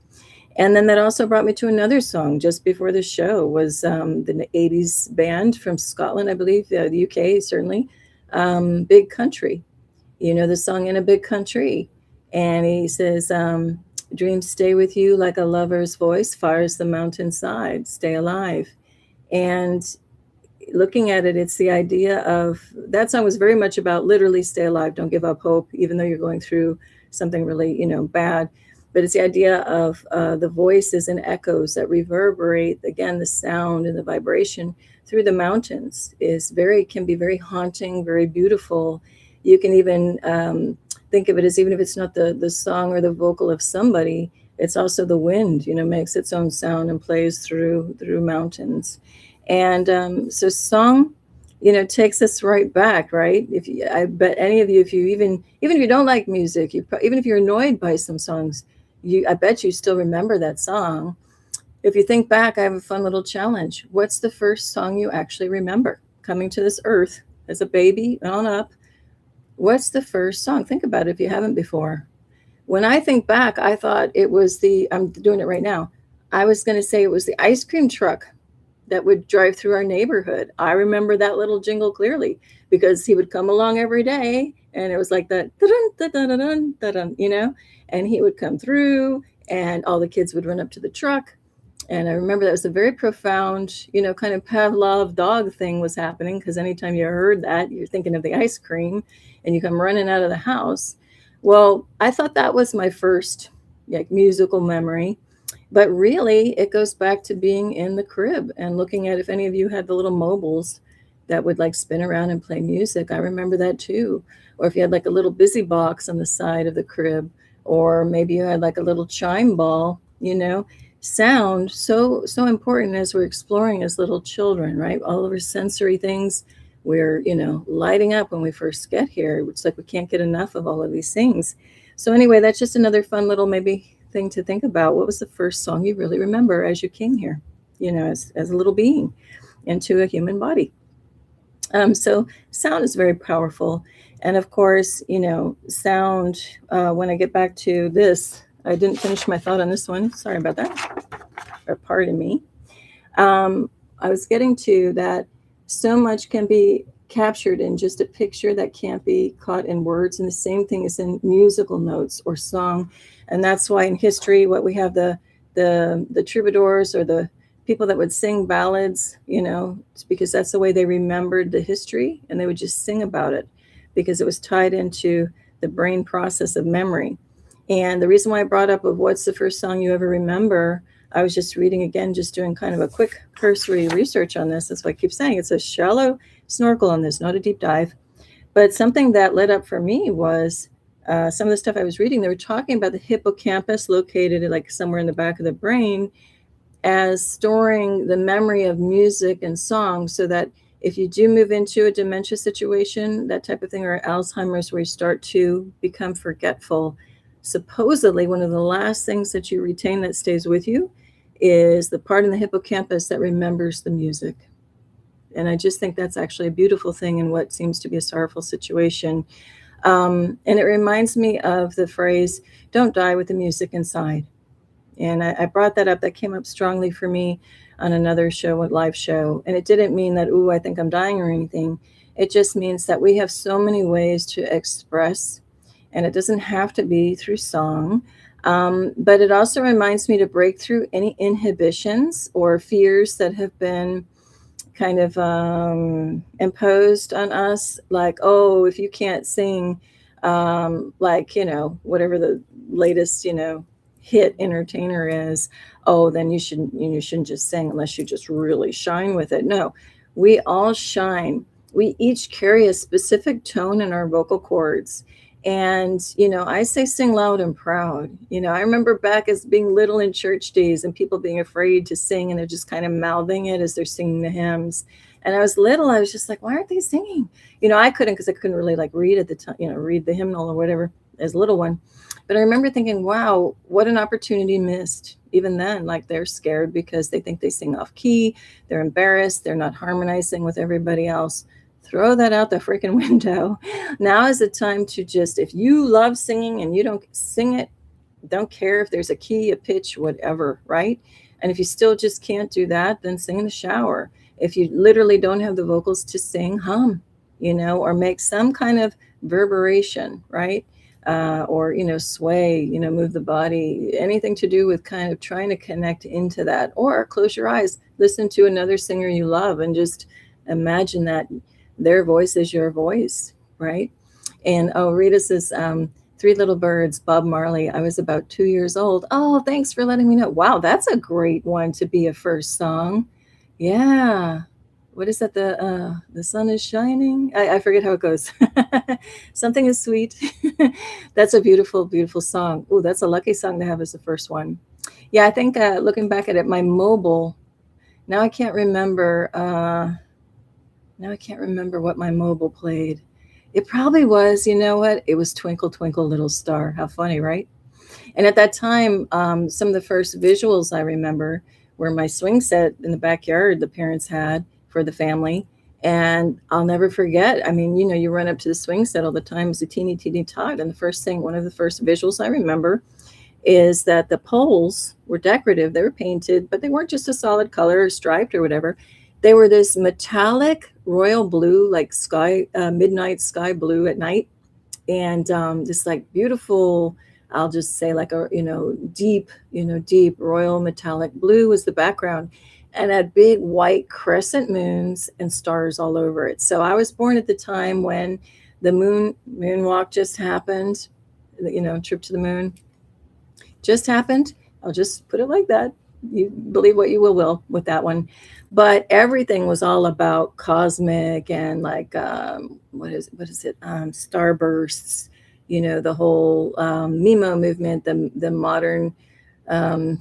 And then that also brought me to another song just before the show was the 80s band from Scotland, I believe, the UK, certainly, Big Country. The song In a Big Country. And he says, dreams stay with you like a lover's voice, fires the mountainside, stay alive. And looking at it, it's the idea of, that song was very much about literally stay alive, don't give up hope, even though you're going through something really, bad. But it's the idea of the voices and echoes that reverberate, again, the sound and the vibration through the mountains can be very haunting, very beautiful. You can even think of it as, even if it's not the song or the vocal of somebody, it's also the wind, makes its own sound and plays through mountains. And so song, takes us right back, right? I bet any of you, even if you don't like music, even if you're annoyed by some songs, I bet you still remember that song. If you think back, I have a fun little challenge. What's the first song you actually remember coming to this earth as a baby on up? What's the first song? Think about it if you haven't before. When I think back, I thought it was I'm doing it right now. I was going to say it was the ice cream truck that would drive through our neighborhood. I remember that little jingle clearly, because he would come along every day and it was like that, and he would come through and all the kids would run up to the truck. And I remember that was a very profound, kind of Pavlov dog thing was happening, because anytime you heard that, you're thinking of the ice cream and you come running out of the house. Well, I thought that was my first musical memory. But really, it goes back to being in the crib and looking at, if any of you had the little mobiles that would like spin around and play music. I remember that too. Or if you had like a little busy box on the side of the crib, or maybe you had like a little chime ball, sound so important as we're exploring as little children, right? All of our sensory things we're lighting up when we first get here. It's like we can't get enough of all of these things. So anyway, that's just another fun little maybe thing to think about. What was the first song you really remember as you came here, as a little being into a human body? So sound is very powerful. And of course, sound, when I get back to this, I didn't finish my thought on this one. Sorry about that. Or pardon me. I was getting to that so much can be captured in just a picture that can't be caught in words. And the same thing is in musical notes or song. And that's why in history, what we have the troubadours, or the people that would sing ballads, it's because that's the way they remembered the history, and they would just sing about it because it was tied into the brain process of memory. And the reason why I brought up of what's the first song you ever remember, I was just reading again, just doing kind of a quick cursory research on this. That's why I keep saying it's a shallow snorkel on this, not a deep dive. But something that lit up for me was some of the stuff I was reading. They were talking about the hippocampus located like somewhere in the back of the brain, as storing the memory of music and song, so that if you do move into a dementia situation, that type of thing, or Alzheimer's, where you start to become forgetful, supposedly one of the last things that you retain that stays with you is the part in the hippocampus that remembers the music. And I just think that's actually a beautiful thing in what seems to be a sorrowful situation. And it reminds me of the phrase, don't die with the music inside. And I brought that up. That came up strongly for me on another show, a live show. And it didn't mean that, I think I'm dying or anything. It just means that we have so many ways to express, and it doesn't have to be through song. But it also reminds me to break through any inhibitions or fears that have been kind of imposed on us. Like, if you can't sing, whatever the latest, hit entertainer is, then you shouldn't just sing unless you just really shine with it. No, we all shine. We each carry a specific tone in our vocal cords. And, I say sing loud and proud. I remember back as being little in church days and people being afraid to sing, and they're just kind of mouthing it as they're singing the hymns. And I was little, I was just like, why aren't they singing? I couldn't, because I couldn't really like read at the time, read the hymnal or whatever as a little one. But I remember thinking, wow, what an opportunity missed. Even then, like, they're scared because they think they sing off key. They're embarrassed. They're not harmonizing with everybody else. Throw that out the freaking window. Now is the time to just, if you love singing and you don't sing it, don't care if there's a key, a pitch, whatever, right? And if you still just can't do that, then sing in the shower. If you literally don't have the vocals to sing, hum, or make some kind of verberation, right? Or, sway, move the body, anything to do with kind of trying to connect into that. Or close your eyes, listen to another singer you love, and just imagine that their voice is your voice, right? And Rita says, Three Little Birds, Bob Marley. I was about 2 years old. Oh, thanks for letting me know. Wow, that's a great one to be a first song. Yeah. What is that? The sun is shining. I forget how it goes. Something is sweet. That's a beautiful, beautiful song. Oh, that's a lucky song to have as the first one. Yeah, I think looking back at it, my mobile. Now I can't remember. Now I can't remember what my mobile played. It probably was. You know what? It was Twinkle Twinkle Little Star. How funny, right? And at that time, some of the first visuals I remember were my swing set in the backyard the parents had for the family. And I'll never forget. I mean, you run up to the swing set all the time as a teeny tot. And one of the first visuals I remember is that the poles were decorative. They were painted, but they weren't just a solid color or striped or whatever. They were this metallic royal blue, like sky, midnight sky blue at night. And this like beautiful I'll just say like a, deep royal metallic blue was the background, and had big white crescent moons and stars all over it. So I was born at the time when the moonwalk just happened, trip to the moon just happened. I'll just put it like that. You believe what you will with that one. But everything was all about cosmic and like what is it? Starbursts. The whole Memo movement, the modern. Um,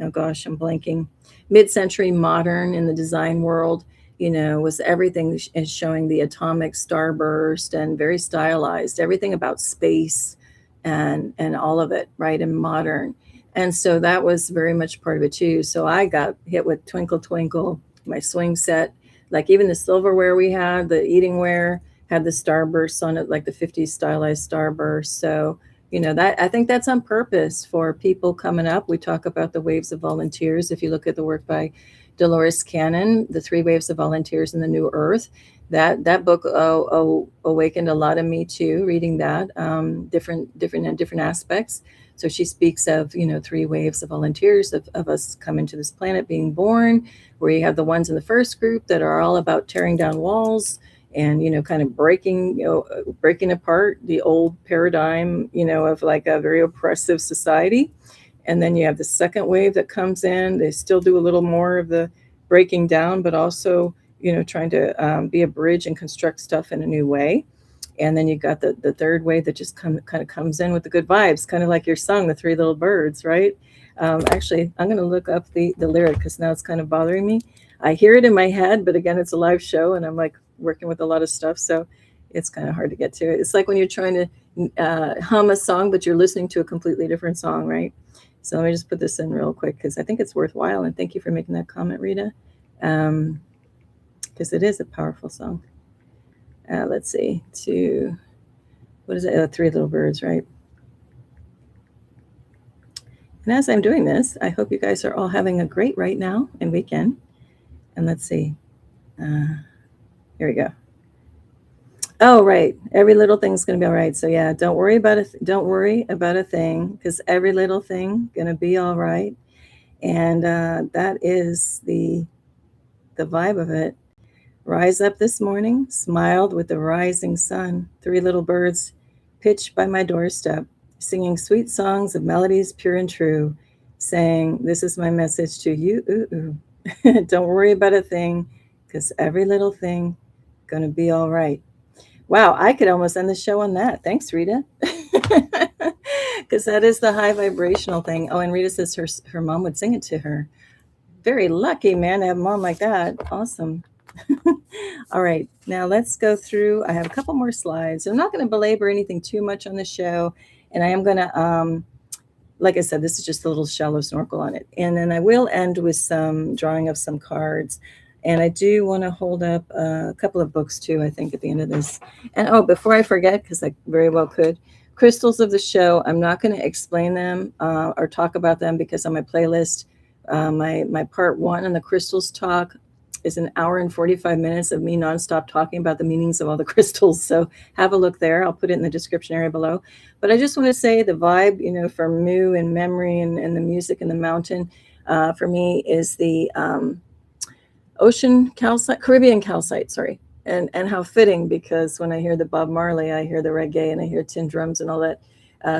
oh gosh, I'm blanking. Mid-century modern in the design world. Was everything is showing the atomic starburst and very stylized. Everything about space and all of it, right, and modern. And so that was very much part of it too. So I got hit with Twinkle Twinkle, my swing set, like even the silverware we had, the eatingware had the starbursts on it, like the 50s stylized starburst. So, that I think that's on purpose for people coming up. We talk about the waves of volunteers. If you look at the work by Dolores Cannon, The Three Waves of Volunteers in the New Earth, that book awakened a lot of me too, reading that, different aspects. So she speaks of, three waves of volunteers of us coming to this planet, being born, where you have the ones in the first group that are all about tearing down walls and, kind of breaking apart the old paradigm, of like a very oppressive society. And then you have the second wave that comes in. They still do a little more of the breaking down, but also, trying to be a bridge and construct stuff in a new way. And then you got the third wave that just kind of comes in with the good vibes, kind of like your song, The Three Little Birds, right? Actually, I'm going to look up the lyric because now it's kind of bothering me. I hear it in my head, but again, it's a live show and I'm like working with a lot of stuff. So it's kind of hard to get to it. It's like when you're trying to hum a song, but you're listening to a completely different song, right? So let me just put this in real quick because I think it's worthwhile. And thank you for making that comment, Rita, because it is a powerful song. Let's see, what is it? Three Little Birds, right? And as I'm doing this, I hope you guys are all having a great right now and weekend. And let's see. Here we go. Oh, right. Every little thing's going to be all right. So yeah, don't worry about it. Don't worry about a thing because every little thing going to be all right. And that is the vibe of it. Rise up this morning, smiled with the rising sun. Three little birds pitched by my doorstep, singing sweet songs of melodies pure and true, saying, "This is my message to you. Ooh, ooh. Don't worry about a thing, because every little thing gonna be all right." Wow, I could almost end the show on that. Thanks, Rita. Because that is the high vibrational thing. Oh, and Rita says her mom would sing it to her. Very lucky, man, to have a mom like that. Awesome. All right, now let's go through. I have a couple more slides. I'm not going to belabor anything too much on the show, and I am going to, like I said, this is just a little shallow snorkel on it. And then I will end with some drawing of some cards. And I do want to hold up a couple of books too, I think, at the end of this. And oh, before I forget, because I very well could, crystals of the show, I'm not going to explain them or talk about them because on my playlist, my part one on the crystals talk is an hour and 45 minutes of me nonstop talking about the meanings of all the crystals. So have a look there. I'll put it in the description area below. But I just want to say the vibe, for Mu and memory and the music and the mountain, for me is the ocean calcite, Caribbean calcite, sorry. And how fitting, because when I hear the Bob Marley, I hear the reggae and I hear tin drums and all that.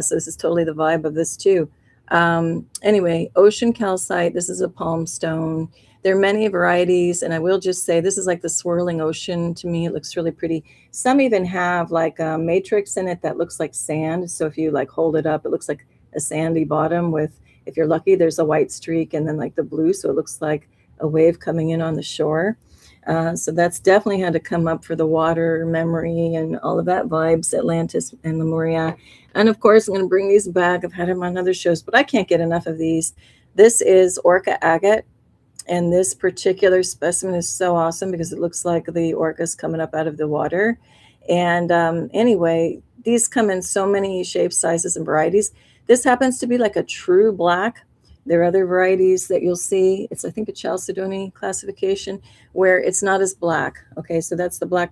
So this is totally the vibe of this too. Anyway, ocean calcite, this is a palm stone. There are many varieties, and I will just say this is like the swirling ocean to me. It looks really pretty. Some even have like a matrix in it that looks like sand. So if you like hold it up, it looks like a sandy bottom with, if you're lucky, there's a white streak and then like the blue. So it looks like a wave coming in on the shore. So that's definitely had to come up for the water memory and all of that vibes, Atlantis and Lemuria. And of course, I'm going to bring these back. I've had them on other shows, but I can't get enough of these. This is Orca agate. And this particular specimen is so awesome because it looks like the orcas coming up out of the water. And anyway, these come in so many shapes, sizes, and varieties. This happens to be like a true black. There are other varieties that you'll see. It's, I think, a Chalcedony classification where it's not as black. Okay, so that's the black.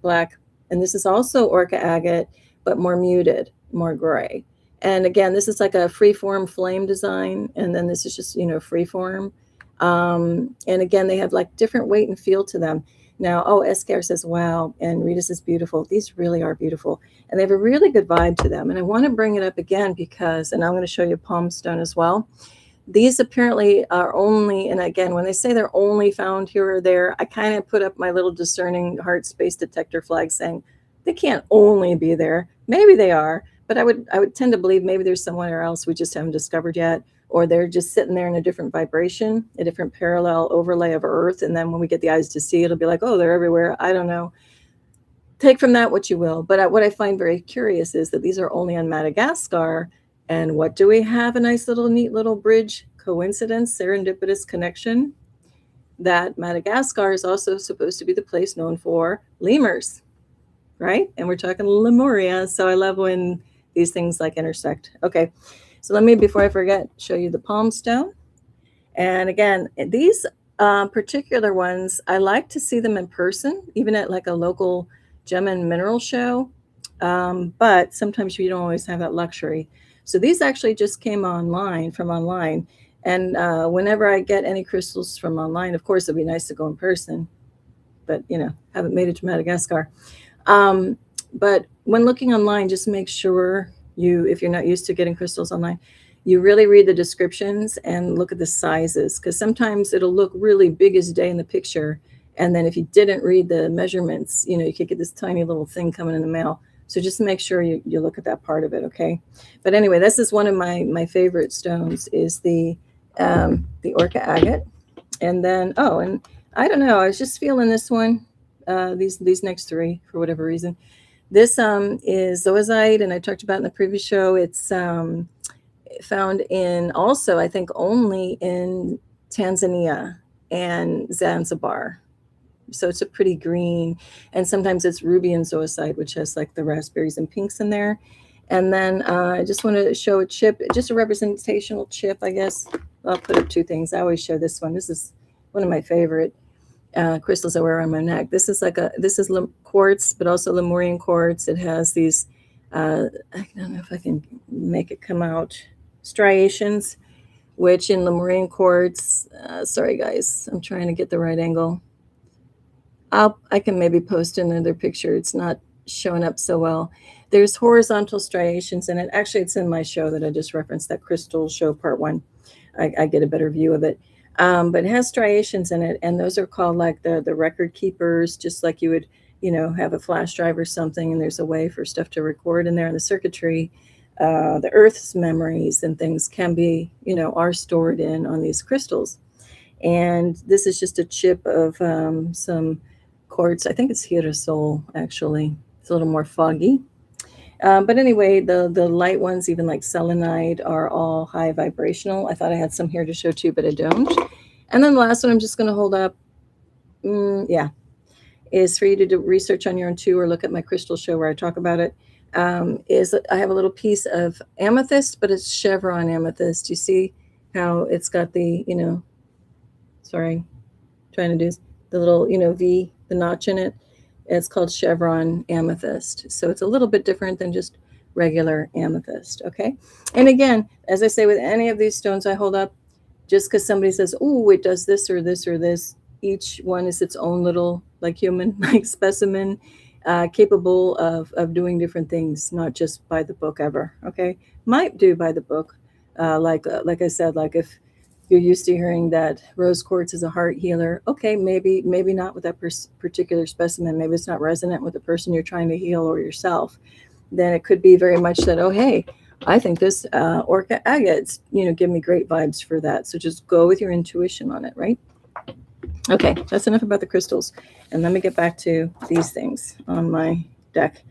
And this is also Orca agate, but more muted, more gray. And again, this is like a freeform flame design. And then this is just, freeform. And again, they have like different weight and feel to them. Now, oh, SKR says, wow. And Rita says, beautiful. These really are beautiful. And they have a really good vibe to them. And I want to bring it up again because, and I'm going to show you a palm stone as well. These apparently are only, and again, when they say they're only found here or there, I kind of put up my little discerning heart space detector flag saying they can't only be there. Maybe they are, but I would tend to believe maybe there's somewhere else we just haven't discovered yet, or they're just sitting there in a different vibration, a different parallel overlay of Earth. And then when we get the eyes to see, it'll be like, oh, they're everywhere. I don't know. Take from that what you will. But what I find very curious is that these are only on Madagascar. And what do we have? A nice little neat little bridge coincidence, serendipitous connection, that Madagascar is also supposed to be the place known for lemurs, right? And we're talking Lemuria. So I love when these things like intersect. Okay, so let me, before I forget, show you the palm stone. And again, these particular ones, I like to see them in person, even at like a local gem and mineral show. But sometimes you don't always have that luxury. So these actually just came from online. And whenever I get any crystals from online, of course, it'd be nice to go in person, but haven't made it to Madagascar. But when looking online, just make sure if you're not used to getting crystals online, you really read the descriptions and look at the sizes, because sometimes it'll look really big as day in the picture. And then if you didn't read the measurements, you could get this tiny little thing coming in the mail. So just make sure you look at that part of it, okay? But anyway, this is one of my favorite stones, is the orca agate. And then, oh, and I don't know, I was just feeling this one, these next three, for whatever reason. This is zoisite, and I talked about in the previous show. It's found in also, I think, only in Tanzania and Zanzibar. So it's a pretty green, and sometimes it's ruby and zoisite, which has like the raspberries and pinks in there. And then I just want to show a chip, just a representational chip, I guess. I'll put up two things. I always show this one. This is one of my favorite crystals I wear around my neck. This is quartz, but also Lemurian quartz. It has these, I don't know if I can make it come out, striations, which in Lemurian quartz, sorry guys, I'm trying to get the right angle. I can maybe post another picture. It's not showing up so well. There's horizontal striations in it. Actually, it's in my show that I just referenced, that crystal show part 1. I get a better view of it. But it has striations in it, and those are called like the record keepers, just like you would, have a flash drive or something, and there's a way for stuff to record in there in the circuitry. The Earth's memories and things can be, are stored on these crystals. And this is just a chip of some quartz. I think it's girasol, actually. It's a little more foggy. But anyway, the light ones, even like selenite, are all high vibrational. I thought I had some here to show too, but I don't. And then the last one I'm just going to hold up, is for you to do research on your own too, or look at my crystal show where I talk about it. Is I have a little piece of amethyst, but it's chevron amethyst. You see how it's got the, sorry, trying to do the little, V, the notch in it. It's called chevron amethyst. So it's a little bit different than just regular amethyst, okay? And again, as I say with any of these stones I hold up, just because somebody says, oh, it does this or this or this, each one is its own little, like human, like specimen, capable of doing different things, not just by the book ever, okay? Might do by the book, like I said, like if you're used to hearing that rose quartz is a heart healer, okay, maybe not with that particular specimen. Maybe it's not resonant with the person you're trying to heal or yourself. Then it could be very much that, oh, hey, I think this orca agates, give me great vibes for that. So just go with your intuition on it, right? Okay, that's enough about the crystals. And let me get back to these things on my deck,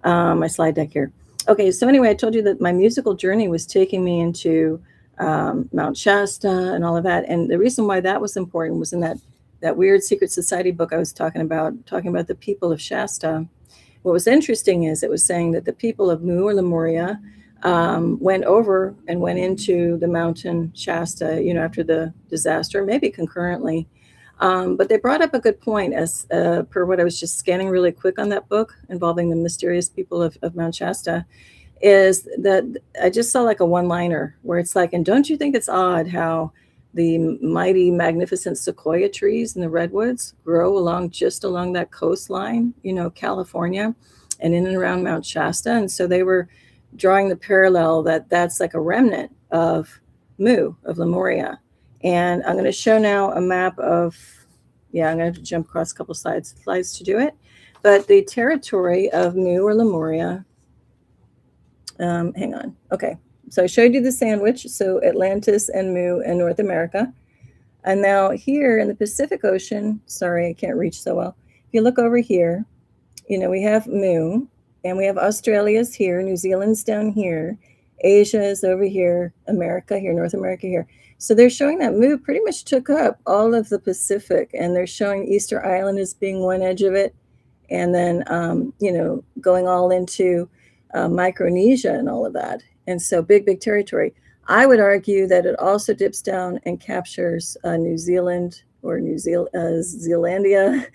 my slide deck here. Okay, so anyway, I told you that my musical journey was taking me into Mount Shasta and all of that. And the reason why that was important was in that weird secret society book I was talking about the people of Shasta. What was interesting is it was saying that the people of Mu or Lemuria went over and went into the mountain Shasta, after the disaster, maybe concurrently. But they brought up a good point as per what I was just scanning really quick on that book involving the mysterious people of Mount Shasta, is that I just saw like a one-liner where it's like, and don't you think it's odd how the mighty, magnificent sequoia trees and the redwoods grow just along that coastline, California, and in and around Mount Shasta. And so they were drawing the parallel that that's like a remnant of Lemuria. And I'm going to show now a map of, I'm going to have to jump across a couple slides to do it. But the territory of Mu or Lemuria, hang on. Okay. So I showed you the sandwich. So Atlantis and Mu and North America. And now here in the Pacific Ocean, sorry, I can't reach so well. If you look over here, we have Mu, and we have Australia's here, New Zealand's down here, Asia is over here, America here, North America here. So they're showing that Mu pretty much took up all of the Pacific, and they're showing Easter Island as being one edge of it, and then, going all into Micronesia and all of that. And so big territory. I would argue that it also dips down and captures New Zealand or Zealandia,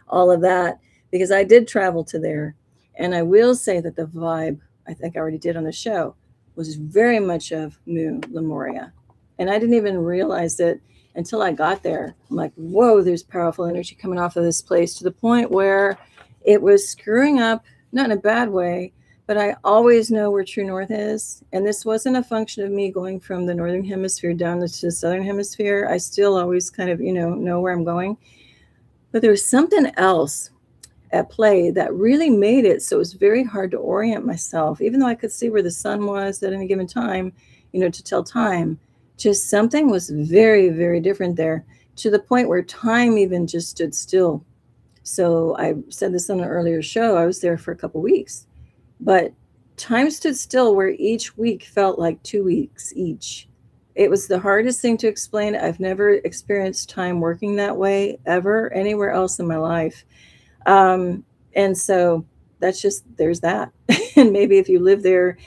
all of that, because I did travel to there. And I will say that the vibe, I think I already did on the show, was very much of Mu Lemuria. And I didn't even realize it until I got there. I'm like, whoa, there's powerful energy coming off of this place, to the point where it was screwing up, not in a bad way, but I always know where true north is. And this wasn't a function of me going from the northern hemisphere down to the southern hemisphere. I still always kind of, know where I'm going. But there was something else at play that really made it so it was very hard to orient myself, even though I could see where the sun was at any given time, to tell time. Just something was very, very different there, to the point where time even just stood still. So I said this on an earlier show. I was there for a couple weeks, but time stood still where each week felt like 2 weeks each. It was the hardest thing to explain. I've never experienced time working that way ever anywhere else in my life. And so there's that. And maybe if you live there,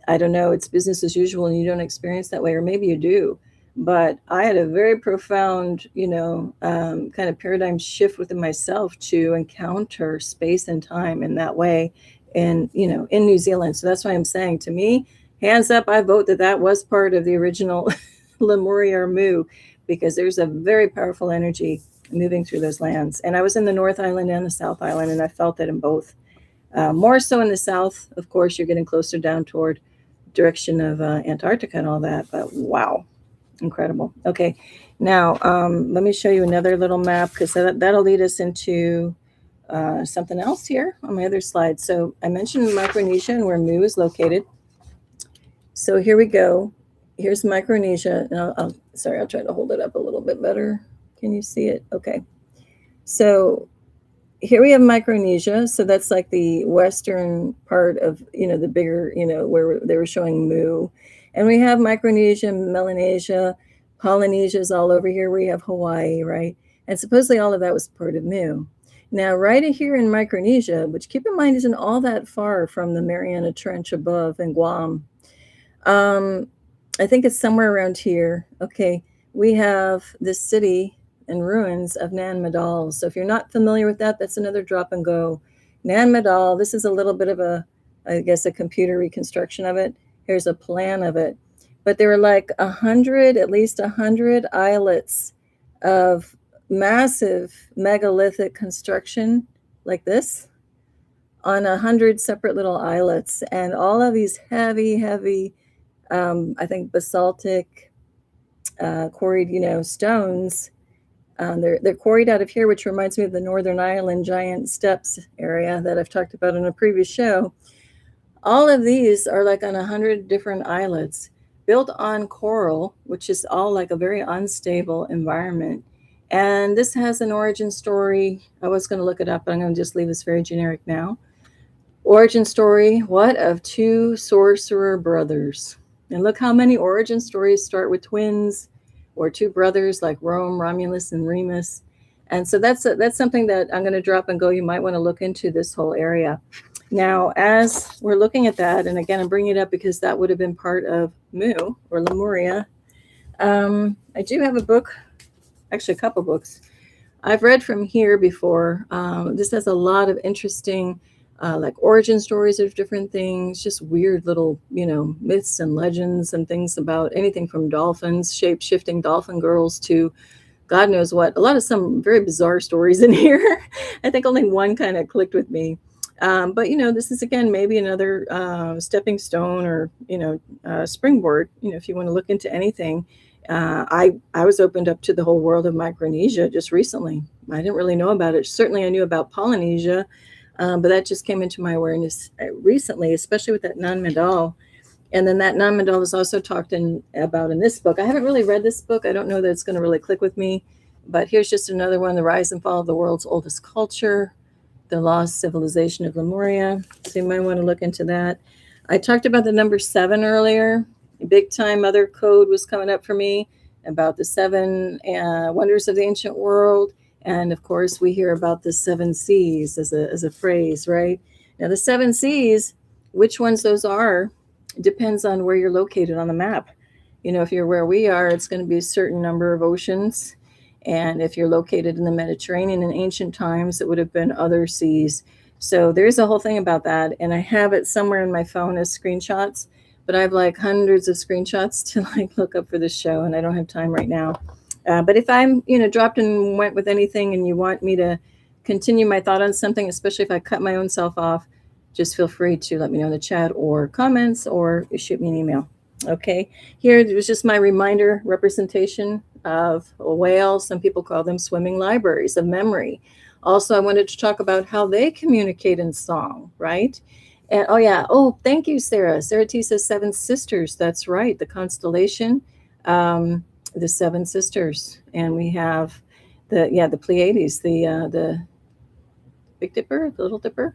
I don't know, it's business as usual and you don't experience that way, or maybe you do. But I had a very profound, kind of paradigm shift within myself to encounter space and time in that way. And, in New Zealand. So that's why I'm saying, to me, hands up, I vote that was part of the original Lemuria or Mu, because there's a very powerful energy moving through those lands. And I was in the North Island and the South Island, and I felt it in both. More so in the South, of course, you're getting closer down toward direction of Antarctica and all that. But wow, incredible. Okay, now let me show you another little map, because that'll lead us into something else here on my other slide. So I mentioned Micronesia and where Mu is located. So here we go. Here's Micronesia. And I'll try to hold it up a little bit better. Can you see it? Okay. So here we have Micronesia. So that's like the western part of, the bigger, where they were showing Mu. And we have Micronesia, Melanesia, Polynesia is all over here. We have Hawaii, right? And supposedly all of that was part of Mu. Now, right here in Micronesia, which keep in mind isn't all that far from the Mariana Trench above in Guam. I think it's somewhere around here. Okay, we have this city and ruins of Nan Madol. So if you're not familiar with that, that's another drop and go. Nan Madol, this is a little bit of a computer reconstruction of it. Here's a plan of it. But there were like at least 100 islets of massive megalithic construction like this on 100 separate little islets. And all of these heavy, I think basaltic, quarried, stones. They're quarried out of here, which reminds me of the Northern Ireland giant steps area that I've talked about in a previous show. All of these are like on 100 different islets built on coral, which is all like a very unstable environment. And this has an origin story. I was going to look it up, but I'm going to just leave this very generic now. Origin story, what, of two sorcerer brothers. And look how many origin stories start with twins or two brothers like Rome, Romulus, and Remus. And so that's something that I'm going to drop and go. You might want to look into this whole area. Now, as we're looking at that, and again, I'm bringing it up because that would have been part of Mu or Lemuria. I do have a book, actually a couple books I've read from here before. This has a lot of interesting like origin stories of different things, just weird little, myths and legends and things about anything from dolphins, shape-shifting dolphin girls to God knows what. A lot of some very bizarre stories in here. I think only one kind of clicked with me. But this is again maybe another stepping stone or springboard. If you want to look into anything, I was opened up to the whole world of Micronesia just recently. I didn't really know about it. Certainly, I knew about Polynesia, but that just came into my awareness recently, especially with that Nan Madol. And then that Nan Madol is also talked about in this book. I haven't really read this book. I don't know that it's going to really click with me. But here's just another one, The Rise and Fall of the World's Oldest Culture, The Lost Civilization of Lemuria. So you might want to look into that. I talked about the number 7 earlier. Big time mother code was coming up for me about the 7 wonders of the ancient world. And of course, we hear about the 7 seas as a phrase, right? Now, the 7 seas, which ones those are, depends on where you're located on the map. If you're where we are, it's going to be a certain number of oceans. And if you're located in the Mediterranean in ancient times, it would have been other seas. So there's a whole thing about that. And I have it somewhere in my phone as screenshots, but I have like hundreds of screenshots to look up for this show, and I don't have time right now. But if I'm, dropped and went with anything and you want me to continue my thought on something, especially if I cut my own self off, just feel free to let me know in the chat or comments or shoot me an email. Okay, here it was just my reminder representation of a whale. Some people call them swimming libraries of memory. Also, I wanted to talk about how they communicate in song, right? And thank you, Sarah. Sarah T says 7 sisters. That's right, the constellation, the 7 sisters, and we have the Pleiades, the Big Dipper, the Little Dipper.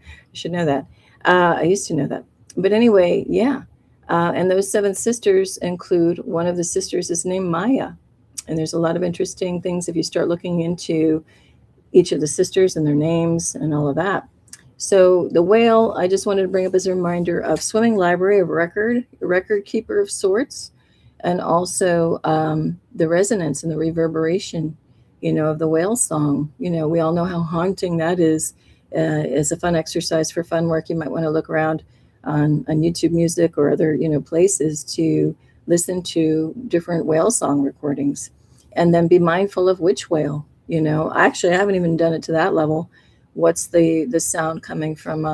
I should know that. I used to know that. But anyway, yeah. And those 7 sisters include, one of the sisters is named Maya. And there's a lot of interesting things if you start looking into each of the sisters and their names and all of that. So the whale, I just wanted to bring up as a reminder of swimming library of record keeper of sorts, and also the resonance and the reverberation, of the whale song. We all know how haunting that is. As a fun exercise for fun work, you might want to look around on YouTube Music or other places to listen to different whale song recordings, and then be mindful of which whale. Actually, I haven't even done it to that level. What's the sound coming from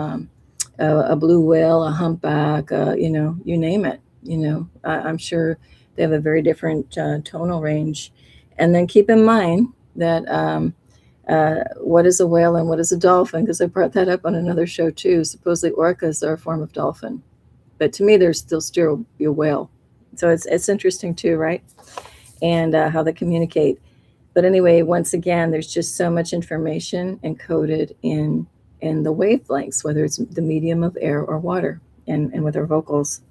a blue whale, a humpback, you name it. I'm sure they have a very different tonal range. And then keep in mind that what is a whale and what is a dolphin, because I brought that up on another show too. Supposedly orcas are a form of dolphin, but to me they're still be a whale. So it's interesting too, right? And how they communicate. But anyway, once again, there's just so much information encoded in the wavelengths, whether it's the medium of air or water, and with our vocals.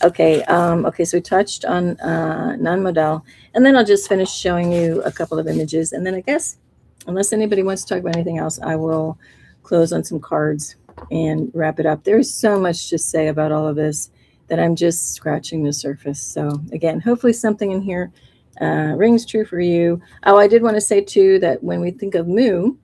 Okay, so we touched on Nan Madol, and then I'll just finish showing you a couple of images, and then I guess, unless anybody wants to talk about anything else, I will close on some cards and wrap it up. There's so much to say about all of this that I'm just scratching the surface. So again, hopefully something in here rings true for you. Oh, I did want to say too that when we think of mu,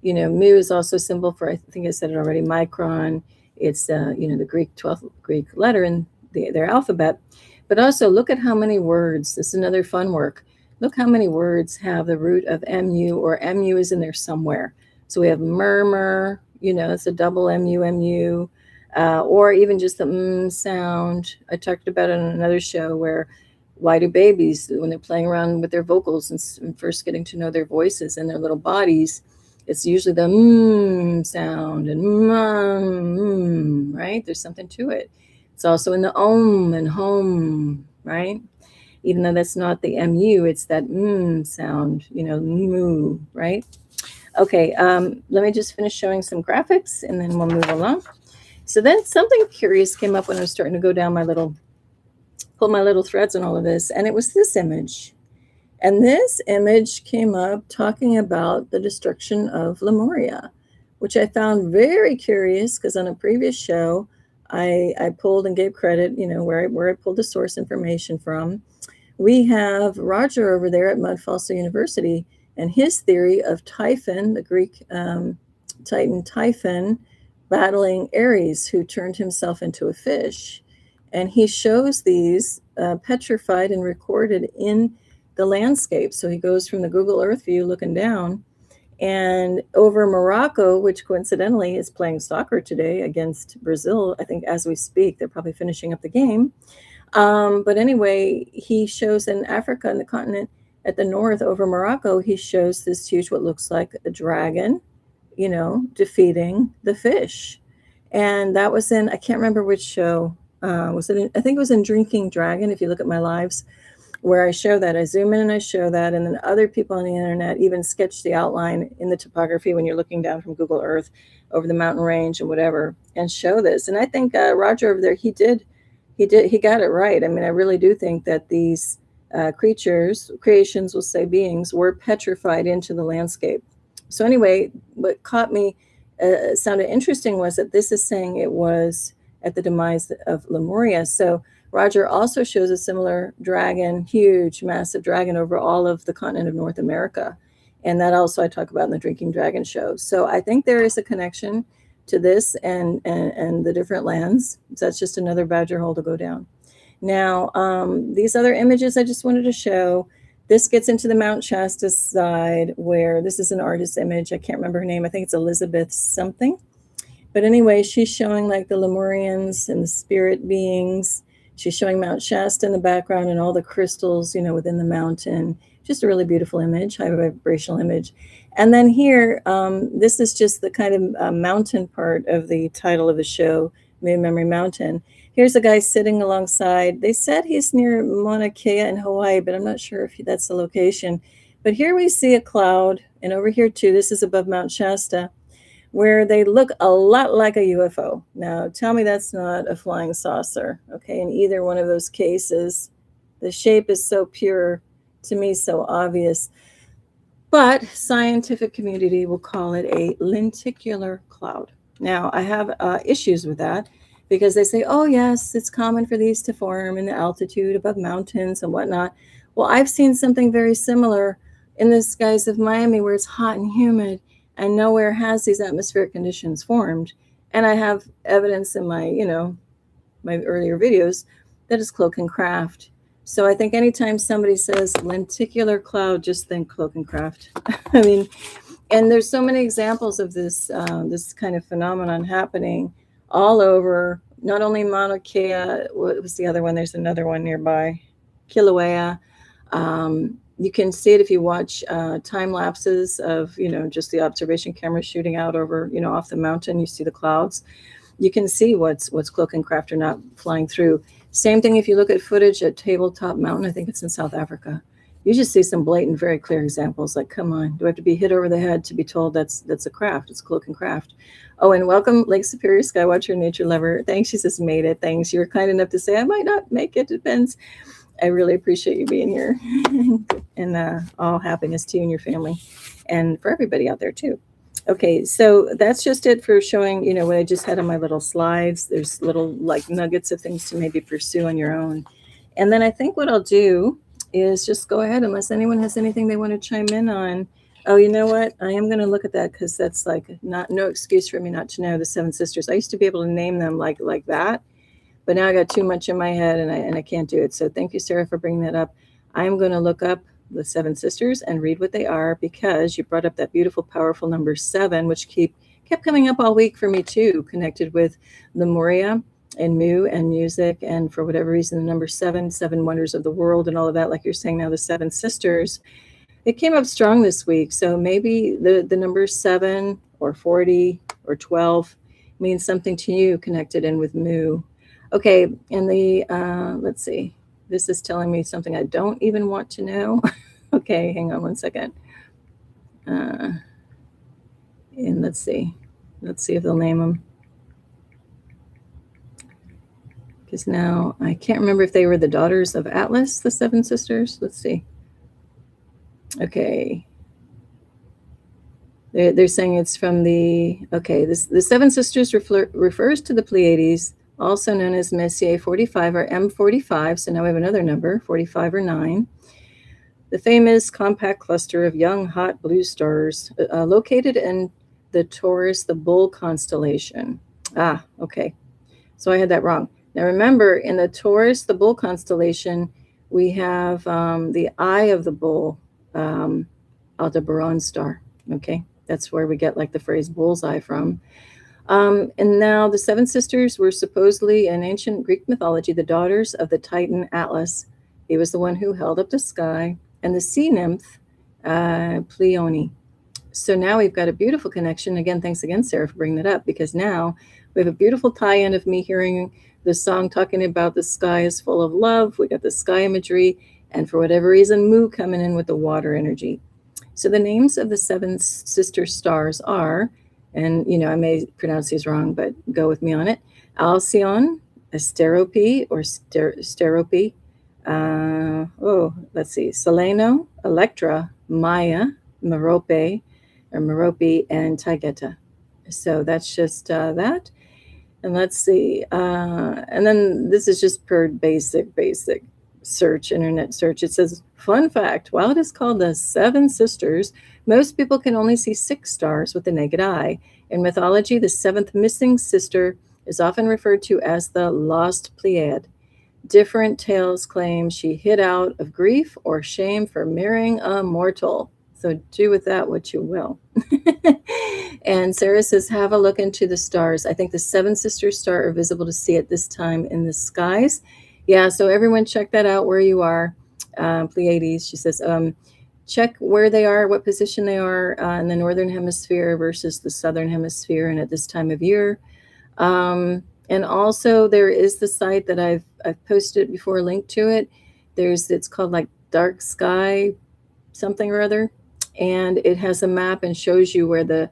mu is also a symbol for, I think I said it already, micron. It's the Greek 12th Greek letter in their alphabet. But also look at how many words. This is another fun work. Look how many words have the root of mu, or mu is in there somewhere. So we have murmur, it's a double mu, or even just the sound. I talked about it on another show where, why do babies, when they're playing around with their vocals and first getting to know their voices and their little bodies, it's usually the sound and right? There's something to it. It's also in the and home, right? Even though that's not the mu, it's that sound, moo, right? Okay, let me just finish showing some graphics and then we'll move along. So then something curious came up when I was starting to go down pull my little threads on all of this, and it was this image. And this image came up talking about the destruction of Lemuria, which I found very curious because on a previous show, I pulled and gave credit, where I pulled the source information from. We have Roger over there at Mud Fossil University, and his theory of Typhon, the Greek Titan Typhon, battling Ares, who turned himself into a fish. And he shows these petrified and recorded in the landscape. So he goes from the Google Earth view looking down, and over Morocco, which coincidentally is playing soccer today against Brazil, I think as we speak, they're probably finishing up the game. But anyway, he shows in Africa, in the continent at the north over Morocco, he shows this huge, what looks like a dragon, defeating the fish. And that was in, I can't remember which show. Was it in, I think it was in Drinking Dragon, if you look at my lives, where I show that. I zoom in and I show that. And then other people on the internet even sketch the outline in the topography when you're looking down from Google Earth over the mountain range and whatever, and show this. And I think Roger over there, he got it right. I mean, I really do think that these creations, we'll say beings, were petrified into the landscape. So anyway, what caught me, sounded interesting, was that this is saying it was at the demise of Lemuria. So Roger also shows a similar dragon, huge, massive dragon over all of the continent of North America. And that also I talk about in the Drinking Dragon show. So I think there is a connection to this and the different lands. So that's just another badger hole to go down. Now, these other images I just wanted to show. This gets into the Mount Shasta side, where this is an artist's image. I can't remember her name. I think it's Elizabeth something. But anyway, she's showing like the Lemurians and the spirit beings. She's showing Mount Shasta in the background and all the crystals, within the mountain. Just a really beautiful image, high vibrational image. And then here, this is just the kind of mountain part of the title of the show, Mem Mountain. Here's a guy sitting alongside. They said he's near Mauna Kea in Hawaii, but I'm not sure if that's the location. But here we see a cloud, and over here too, this is above Mount Shasta, where they look a lot like a UFO. Now, tell me that's not a flying saucer, okay? In either one of those cases, the shape is so pure, to me, so obvious. But scientific community will call it a lenticular cloud. Now, I have issues with that, because they say, oh, yes, it's common for these to form in the altitude above mountains and whatnot. Well, I've seen something very similar in the skies of Miami, where it's hot and humid, and nowhere has these atmospheric conditions formed. And I have evidence in my, my earlier videos that is cloak and craft. So I think anytime somebody says lenticular cloud, just think cloak and craft. I mean, and there's so many examples of this, this kind of phenomenon happening all over, not only Mauna Kea, what was the other one? There's another one nearby, Kilauea. You can see it if you watch time lapses of, just the observation camera shooting out over, off the mountain. You see the clouds. You can see what's cloak and craft or not flying through. Same thing if you look at footage at Tabletop Mountain. I think it's in South Africa. You just see some blatant, very clear examples. Like, come on, do I have to be hit over the head to be told that's a craft? It's cloak and craft. Oh, and welcome, Lake Superior Skywatcher, Nature Lover. Thanks, she just made it. Thanks. You were kind enough to say I might not make it. Depends. I really appreciate you being here, and all happiness to you and your family, and for everybody out there too. Okay, so that's just it for showing, what I just had on my little slides. There's little like nuggets of things to maybe pursue on your own. And then I think what I'll do is just go ahead, unless anyone has anything they want to chime in on. Oh, you know what? I am going to look at that, because that's like no excuse for me not to know the Seven Sisters. I used to be able to name them like that. But now I got too much in my head, and I can't do it. So thank you, Sarah, for bringing that up. I'm going to look up the Seven Sisters and read what they are, because you brought up that beautiful, powerful number 7, which kept coming up all week for me too, connected with Lemuria and Mu and music. And for whatever reason, the number 7 wonders of the world and all of that, like you're saying now, the Seven Sisters, it came up strong this week. So maybe the number 7 or 40 or 12 means something to you connected in with Mu. Okay, and the, let's see, this is telling me something I don't even want to know. Okay, hang on one second. And let's see if they'll name them. Because now I can't remember if they were the daughters of Atlas, the Seven Sisters. Let's see. Okay. They're saying it's from the Seven Sisters refers to the Pleiades, also known as Messier 45 or M45. So now we have another number, 45 or 9. The famous compact cluster of young, hot blue stars located and the Taurus, the bull constellation. Ah, okay. So I had that wrong. Now remember, in the Taurus, the bull constellation, we have the eye of the bull, Aldebaran star. Okay, that's where we get like the phrase bullseye from. And now the seven sisters were supposedly in ancient Greek mythology the daughters of the Titan Atlas. He was the one who held up the sky, and the sea nymph, Pleione. So now we've got a beautiful connection. Again, thanks again, Sarah, for bringing that up, because now we have a beautiful tie-in of me hearing the song talking about the sky is full of love. We got the sky imagery, and for whatever reason, Mu coming in with the water energy. So the names of the seven sister stars are, and I may pronounce these wrong, but go with me on it: Alcyone, Asterope, or Sterope. Let's see: Seleno, Electra, Maya, Merope, and Taygeta. So that's just that. And let's see. And then this is just per basic search, internet search. It says, fun fact, while it is called the Seven Sisters, most people can only see 6 stars with the naked eye. In mythology, the seventh missing sister is often referred to as the Lost Pleiad. Different tales claim she hid out of grief or shame for marrying a mortal. So do with that what you will. And Sarah says, have a look into the stars. I think the seven sisters star are visible to see at this time in the skies. Yeah, so everyone check that out where you are. Pleiades, she says, check where they are, what position they are in the northern hemisphere versus the southern hemisphere and at this time of year. And also there is the site that I've posted before, linked to it. It's called like Dark Sky something or other. And it has a map and shows you where the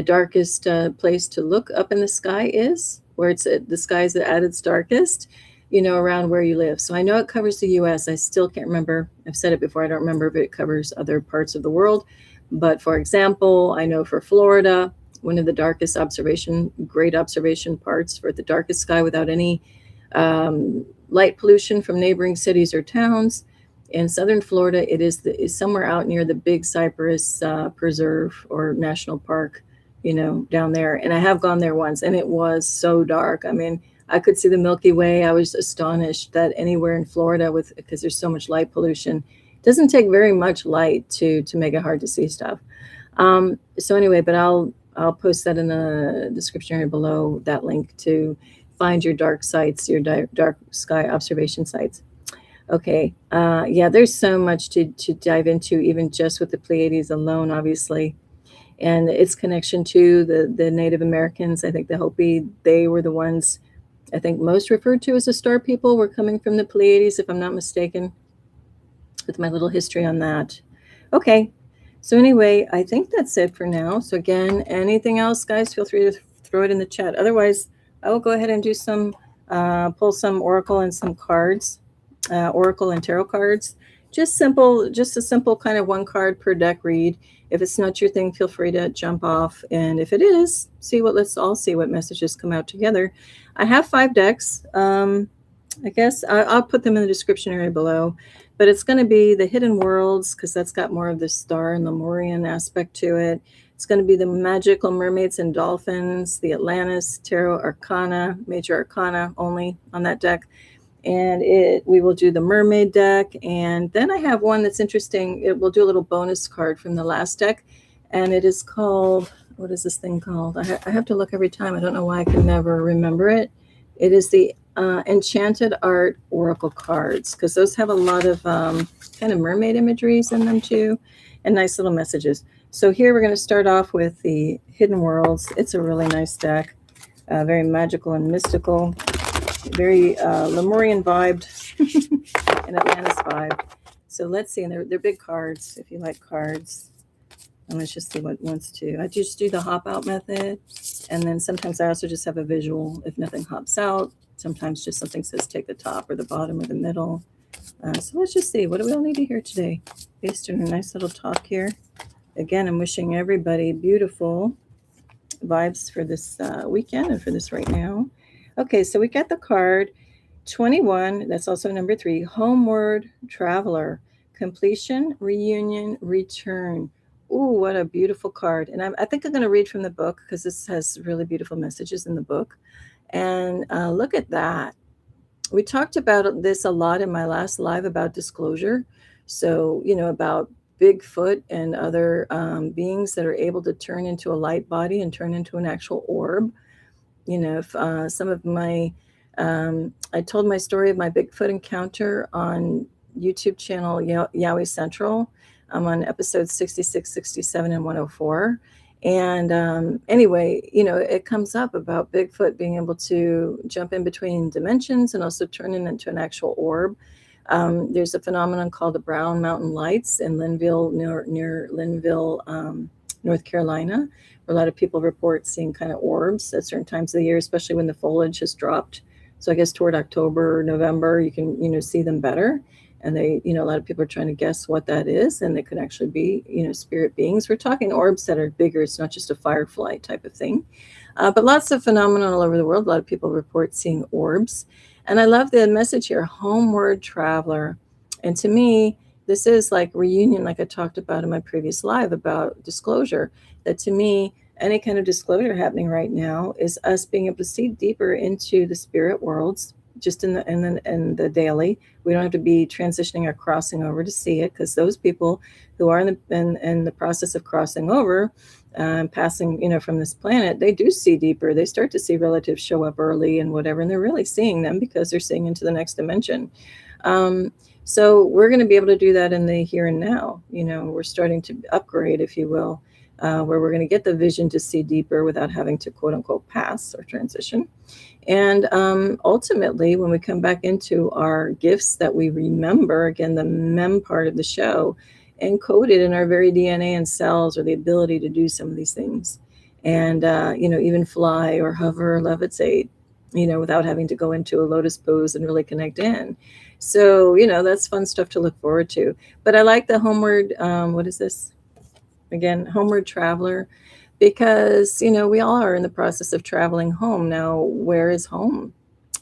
darkest place to look up in the sky is, where the sky is at its darkest, around where you live. So I know it covers the U.S. I still can't remember. I've said it before. I don't remember if it covers other parts of the world. But for example, I know for Florida, one of the darkest great observation parts for the darkest sky without any light pollution from neighboring cities or towns. In southern Florida, it is somewhere out near the Big Cypress Preserve or National Park, down there. And I have gone there once, and it was so dark. I mean, I could see the Milky Way. I was astonished that anywhere in Florida, because there's so much light pollution, it doesn't take very much light to make it hard to see stuff. So anyway, but I'll post that in the description area below, that link to find your dark sites, your dark sky observation sites. Okay. Yeah, there's so much to dive into, even just with the Pleiades alone, obviously. And its connection to the Native Americans. I think the Hopi, they were the ones, I think, most referred to as the star people were coming from the Pleiades, if I'm not mistaken, with my little history on that. Okay. So anyway, I think that's it for now. So again, anything else, guys, feel free to throw it in the chat. Otherwise, I will go ahead and do pull some Oracle and some cards. Oracle and tarot cards. Just a simple kind of one card per deck read. If it's not your thing, feel free to jump off. And if it is, let's all see what messages come out together. I have 5 decks. I guess I'll put them in the description area below. But it's going to be the Hidden Worlds, because that's got more of the star and Lemurian aspect to it. It's going to be the Magical Mermaids and Dolphins, the Atlantis Tarot Arcana, Major Arcana only on that deck. And we will do the mermaid deck. And then I have one that's interesting. We'll do a little bonus card from the last deck. And it is called, what is this thing called? I have to look every time. I don't know why I can never remember it. It is the Enchanted Art Oracle cards, because those have a lot of kind of mermaid imageries in them too, and nice little messages. So here we're going to start off with the Hidden Worlds. It's a really nice deck, very magical and mystical. Very Lemurian vibed and Atlantis vibe. So let's see, and they're big cards if you like cards. And let's just see what wants to. I just do the hop out method, and then sometimes I also just have a visual if nothing hops out. Sometimes just something says take the top or the bottom or the middle. So let's just see, what do we all need to hear today? Based on a nice little talk here. Again, I'm wishing everybody beautiful vibes for this weekend and for this right now. Okay, so we got the card 21, that's also number 3, Homeward Traveler, completion, reunion, return. Ooh, what a beautiful card. And I think I'm going to read from the book because this has really beautiful messages in the book. And look at that. We talked about this a lot in my last live about disclosure. So, about Bigfoot and other beings that are able to turn into a light body and turn into an actual orb. If some of my, I told my story of my Bigfoot encounter on YouTube channel Yowie Central. I'm on episodes 66, 67, and 104. And anyway, it comes up about Bigfoot being able to jump in between dimensions and also turn into an actual orb. There's a phenomenon called the Brown Mountain Lights in Linville, near Linville, North Carolina, where a lot of people report seeing kind of orbs at certain times of the year, especially when the foliage has dropped. So I guess toward October or November, you can, see them better. And they, a lot of people are trying to guess what that is, and they could actually be, spirit beings. We're talking orbs that are bigger. It's not just a firefly type of thing. But lots of phenomena all over the world. A lot of people report seeing orbs. And I love the message here, homeward traveler. And to me, this is like reunion, like I talked about in my previous live about disclosure, that to me, any kind of disclosure happening right now is us being able to see deeper into the spirit worlds, just in the daily. We don't have to be transitioning or crossing over to see it, because those people who are in the process of crossing over, passing, from this planet, they do see deeper. They start to see relatives show up early and whatever, and they're really seeing them because they're seeing into the next dimension. So we're going to be able to do that in the here and now. We're starting to upgrade, if you will, where we're going to get the vision to see deeper without having to quote unquote pass or transition. And ultimately, when we come back into our gifts that we remember, again, the Mem part of the show, encoded in our very DNA and cells, or the ability to do some of these things. And, even fly or hover or levitate, without having to go into a lotus pose and really connect in. So, that's fun stuff to look forward to. But I like the homeward, what is this? Again, homeward traveler, because, we all are in the process of traveling home. Now, where is home?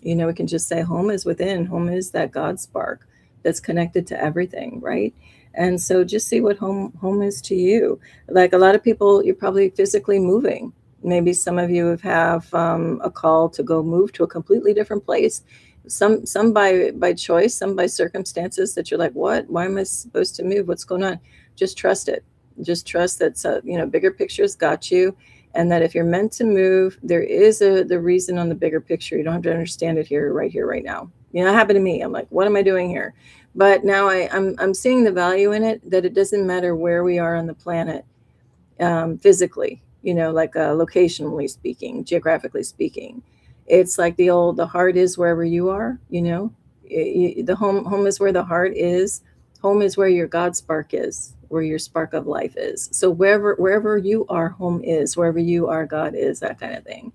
We can just say home is within. Home is that God spark that's connected to everything, right? And so just see what home is to you. Like a lot of people, you're probably physically moving. Maybe some of you have a call to go move to a completely different place. Some by choice, some by circumstances that you're like, what? Why am I supposed to move? What's going on? Just trust it. Just trust that bigger picture's got you, and that if you're meant to move, there is the reason on the bigger picture. You don't have to understand it here, right now. It happened to me. I'm like, what am I doing here? But now I'm seeing the value in it, that it doesn't matter where we are on the planet, physically, like locationally speaking, geographically speaking. It's like the heart is wherever you are. The home is where the heart is. Home is where your God spark is, where your spark of life is. So wherever you are, home is. Wherever you are, God is, that kind of thing.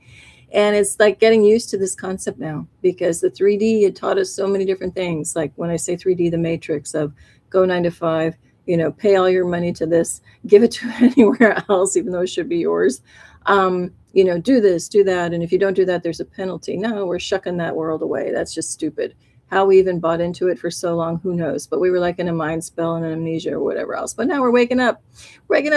And it's like getting used to this concept now, because the 3D had taught us so many different things. Like when I say 3D, the matrix of go 9 to 5, pay all your money to this, give it to anywhere else, even though it should be yours. Do this, do that. And if you don't do that, there's a penalty. No, we're shucking that world away. That's just stupid. How we even bought into it for so long, who knows? But we were like in a mind spell and an amnesia or whatever else. But now we're waking up,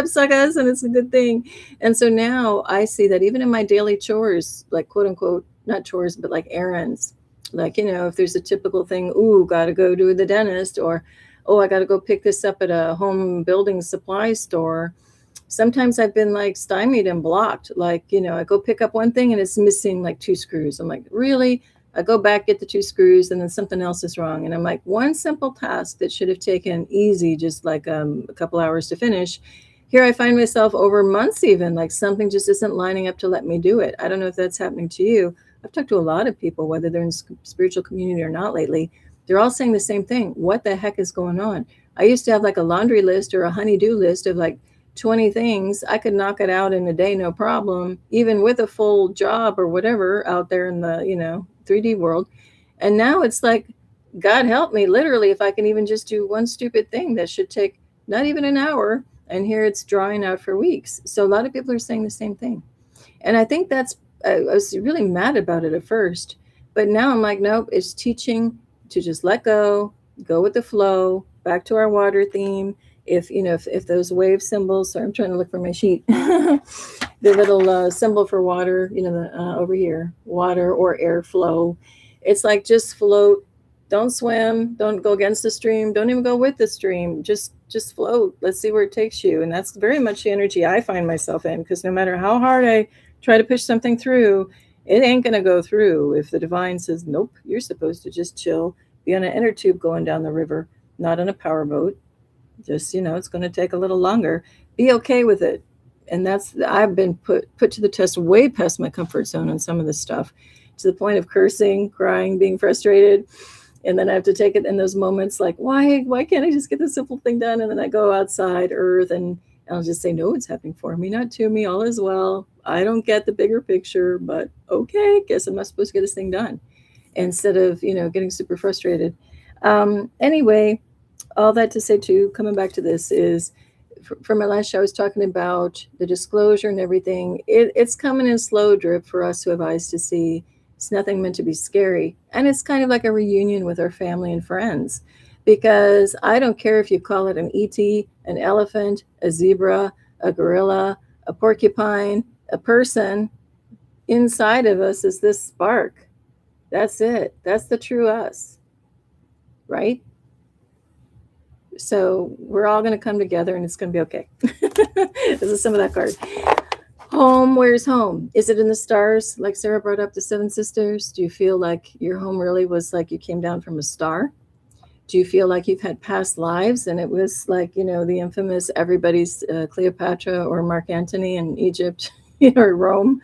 suckers, and it's a good thing. And so now I see that even in my daily chores, like quote unquote, not chores, but like errands, like, if there's a typical thing, ooh, got to go to the dentist, or, oh, I got to go pick this up at a home building supply store. Sometimes I've been like stymied and blocked. Like, I go pick up one thing and it's missing like 2 screws. I'm like, really? I go back, get the 2 screws, and then something else is wrong. And I'm like, one simple task that should have taken easy, just like a couple hours to finish. Here I find myself over months even, like something just isn't lining up to let me do it. I don't know if that's happening to you. I've talked to a lot of people, whether they're in spiritual community or not lately. They're all saying the same thing. What the heck is going on? I used to have like a laundry list or a honey-do list of like 20 things. I could knock it out in a day, no problem, even with a full job or whatever out there in the, 3D world. And now it's like, God help me, literally, if I can even just do one stupid thing that should take not even an hour, and here it's drawing out for weeks. So a lot of people are saying the same thing. And I think I was really mad about it at first, but now I'm like, nope, it's teaching to just let go with the flow, back to our water theme, if those wave symbols, sorry, I'm trying to look for my sheet, the little symbol for water, over here, water or airflow. It's like just float. Don't swim. Don't go against the stream. Don't even go with the stream. Just float. Let's see where it takes you. And that's very much the energy I find myself in, because no matter how hard I try to push something through, it ain't going to go through if the divine says, nope, you're supposed to just chill, be on an inner tube going down the river, not on a powerboat. Just, it's going to take a little longer. Be okay with it. And I've been put to the test way past my comfort zone on some of this stuff, to the point of cursing, crying, being frustrated. And then I have to take it in those moments like, why can't I just get this simple thing done? And then I go outside, earth, and I'll just say, no, it's happening for me, not to me, all is well. I don't get the bigger picture, but okay, guess I'm not supposed to get this thing done. Instead of, getting super frustrated. Anyway, all that to say too, coming back to this is, from my last show, I was talking about the disclosure and everything. It's coming in slow drip for us who have eyes to see. It's nothing meant to be scary. And it's kind of like a reunion with our family and friends, because I don't care if you call it an ET, an elephant, a zebra, a gorilla, a porcupine, a person. Inside of us is this spark. That's it. That's the true us, right? So we're all going to come together and it's going to be okay. This is some of that card. Home, where's home? Is it in the stars? Like Sarah brought up the Seven Sisters. Do you feel like your home really was like you came down from a star? Do you feel like you've had past lives and it was like, the infamous everybody's Cleopatra or Mark Antony in Egypt, or Rome?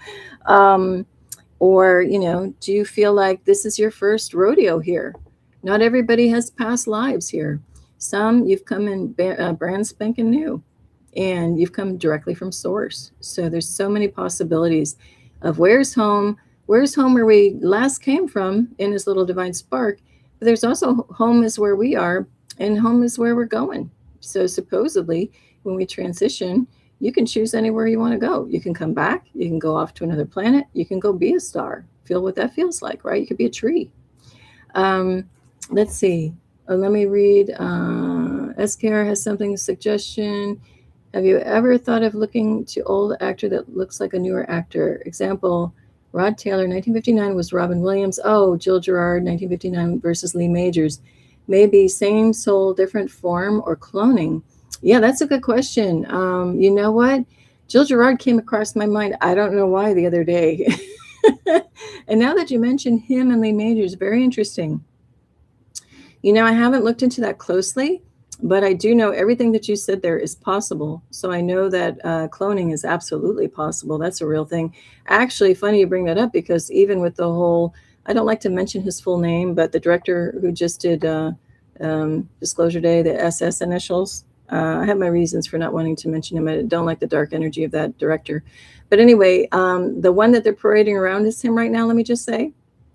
Or, do you feel like this is your first rodeo here? Not everybody has past lives here. Some you've come in brand spanking new, and you've come directly from source. So there's so many possibilities of where's home where we last came from in this little divine spark. But there's also home is where we are, and home is where we're going. So supposedly, when we transition, you can choose anywhere you want to go. You can come back. You can go off to another planet. You can go be a star. Feel what that feels like, right? You could be a tree. Let's see. Let me read. SKR has something, a suggestion. Have you ever thought of looking to old actor that looks like a newer actor? Example, Rod Taylor, 1959 was Robin Williams. Oh, Jill Gerard, 1959 versus Lee Majors. Maybe same soul, different form, or cloning? Yeah, that's a good question. You know what? Jill Gerard came across my mind. I don't know why the other day. And now that you mentioned him and Lee Majors, very interesting. I haven't looked into that closely, but I do know everything that you said there is possible. So I know that cloning is absolutely possible. That's a real thing. Actually, funny you bring that up, because even with the whole, I don't like to mention his full name, but the director who just did Disclosure Day, the SS initials, I have my reasons for not wanting to mention him. I don't like the dark energy of that director. But anyway, the one that they're parading around is him right now, let me just say.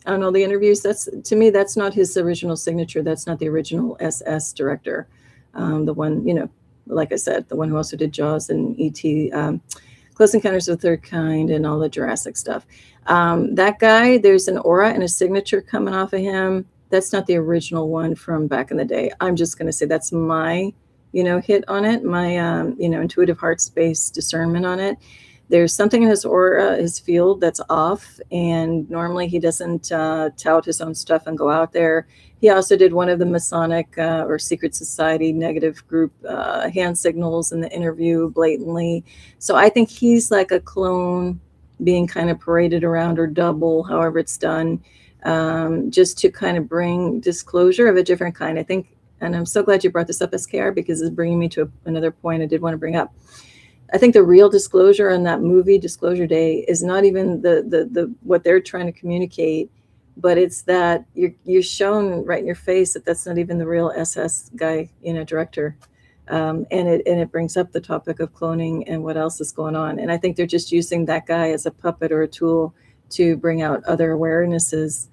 On all the interviews, to me, that's not his original signature. That's not the original SS director. The one, like I said, the one who also did Jaws and E.T., Close Encounters of the Third Kind, and all the Jurassic stuff. That guy, there's an aura and a signature coming off of him. That's not the original one from back in the day. I'm just going to say that's my, hit on it, my, intuitive heart space discernment on it. There's something in his aura, his field, that's off, and normally he doesn't tout his own stuff and go out there. He also did one of the Masonic or Secret Society negative group hand signals in the interview blatantly. So I think he's like a clone being kind of paraded around, or double, however it's done, just to kind of bring disclosure of a different kind, I think. And I'm so glad you brought this up, SKR, because it's bringing me to another point I did want to bring up. I think the real disclosure on that movie, Disclosure Day, is not even the what they're trying to communicate, but it's that you're shown right in your face that that's not even the real SS guy, director, and it brings up the topic of cloning and what else is going on. And I think they're just using that guy as a puppet or a tool to bring out other awarenesses,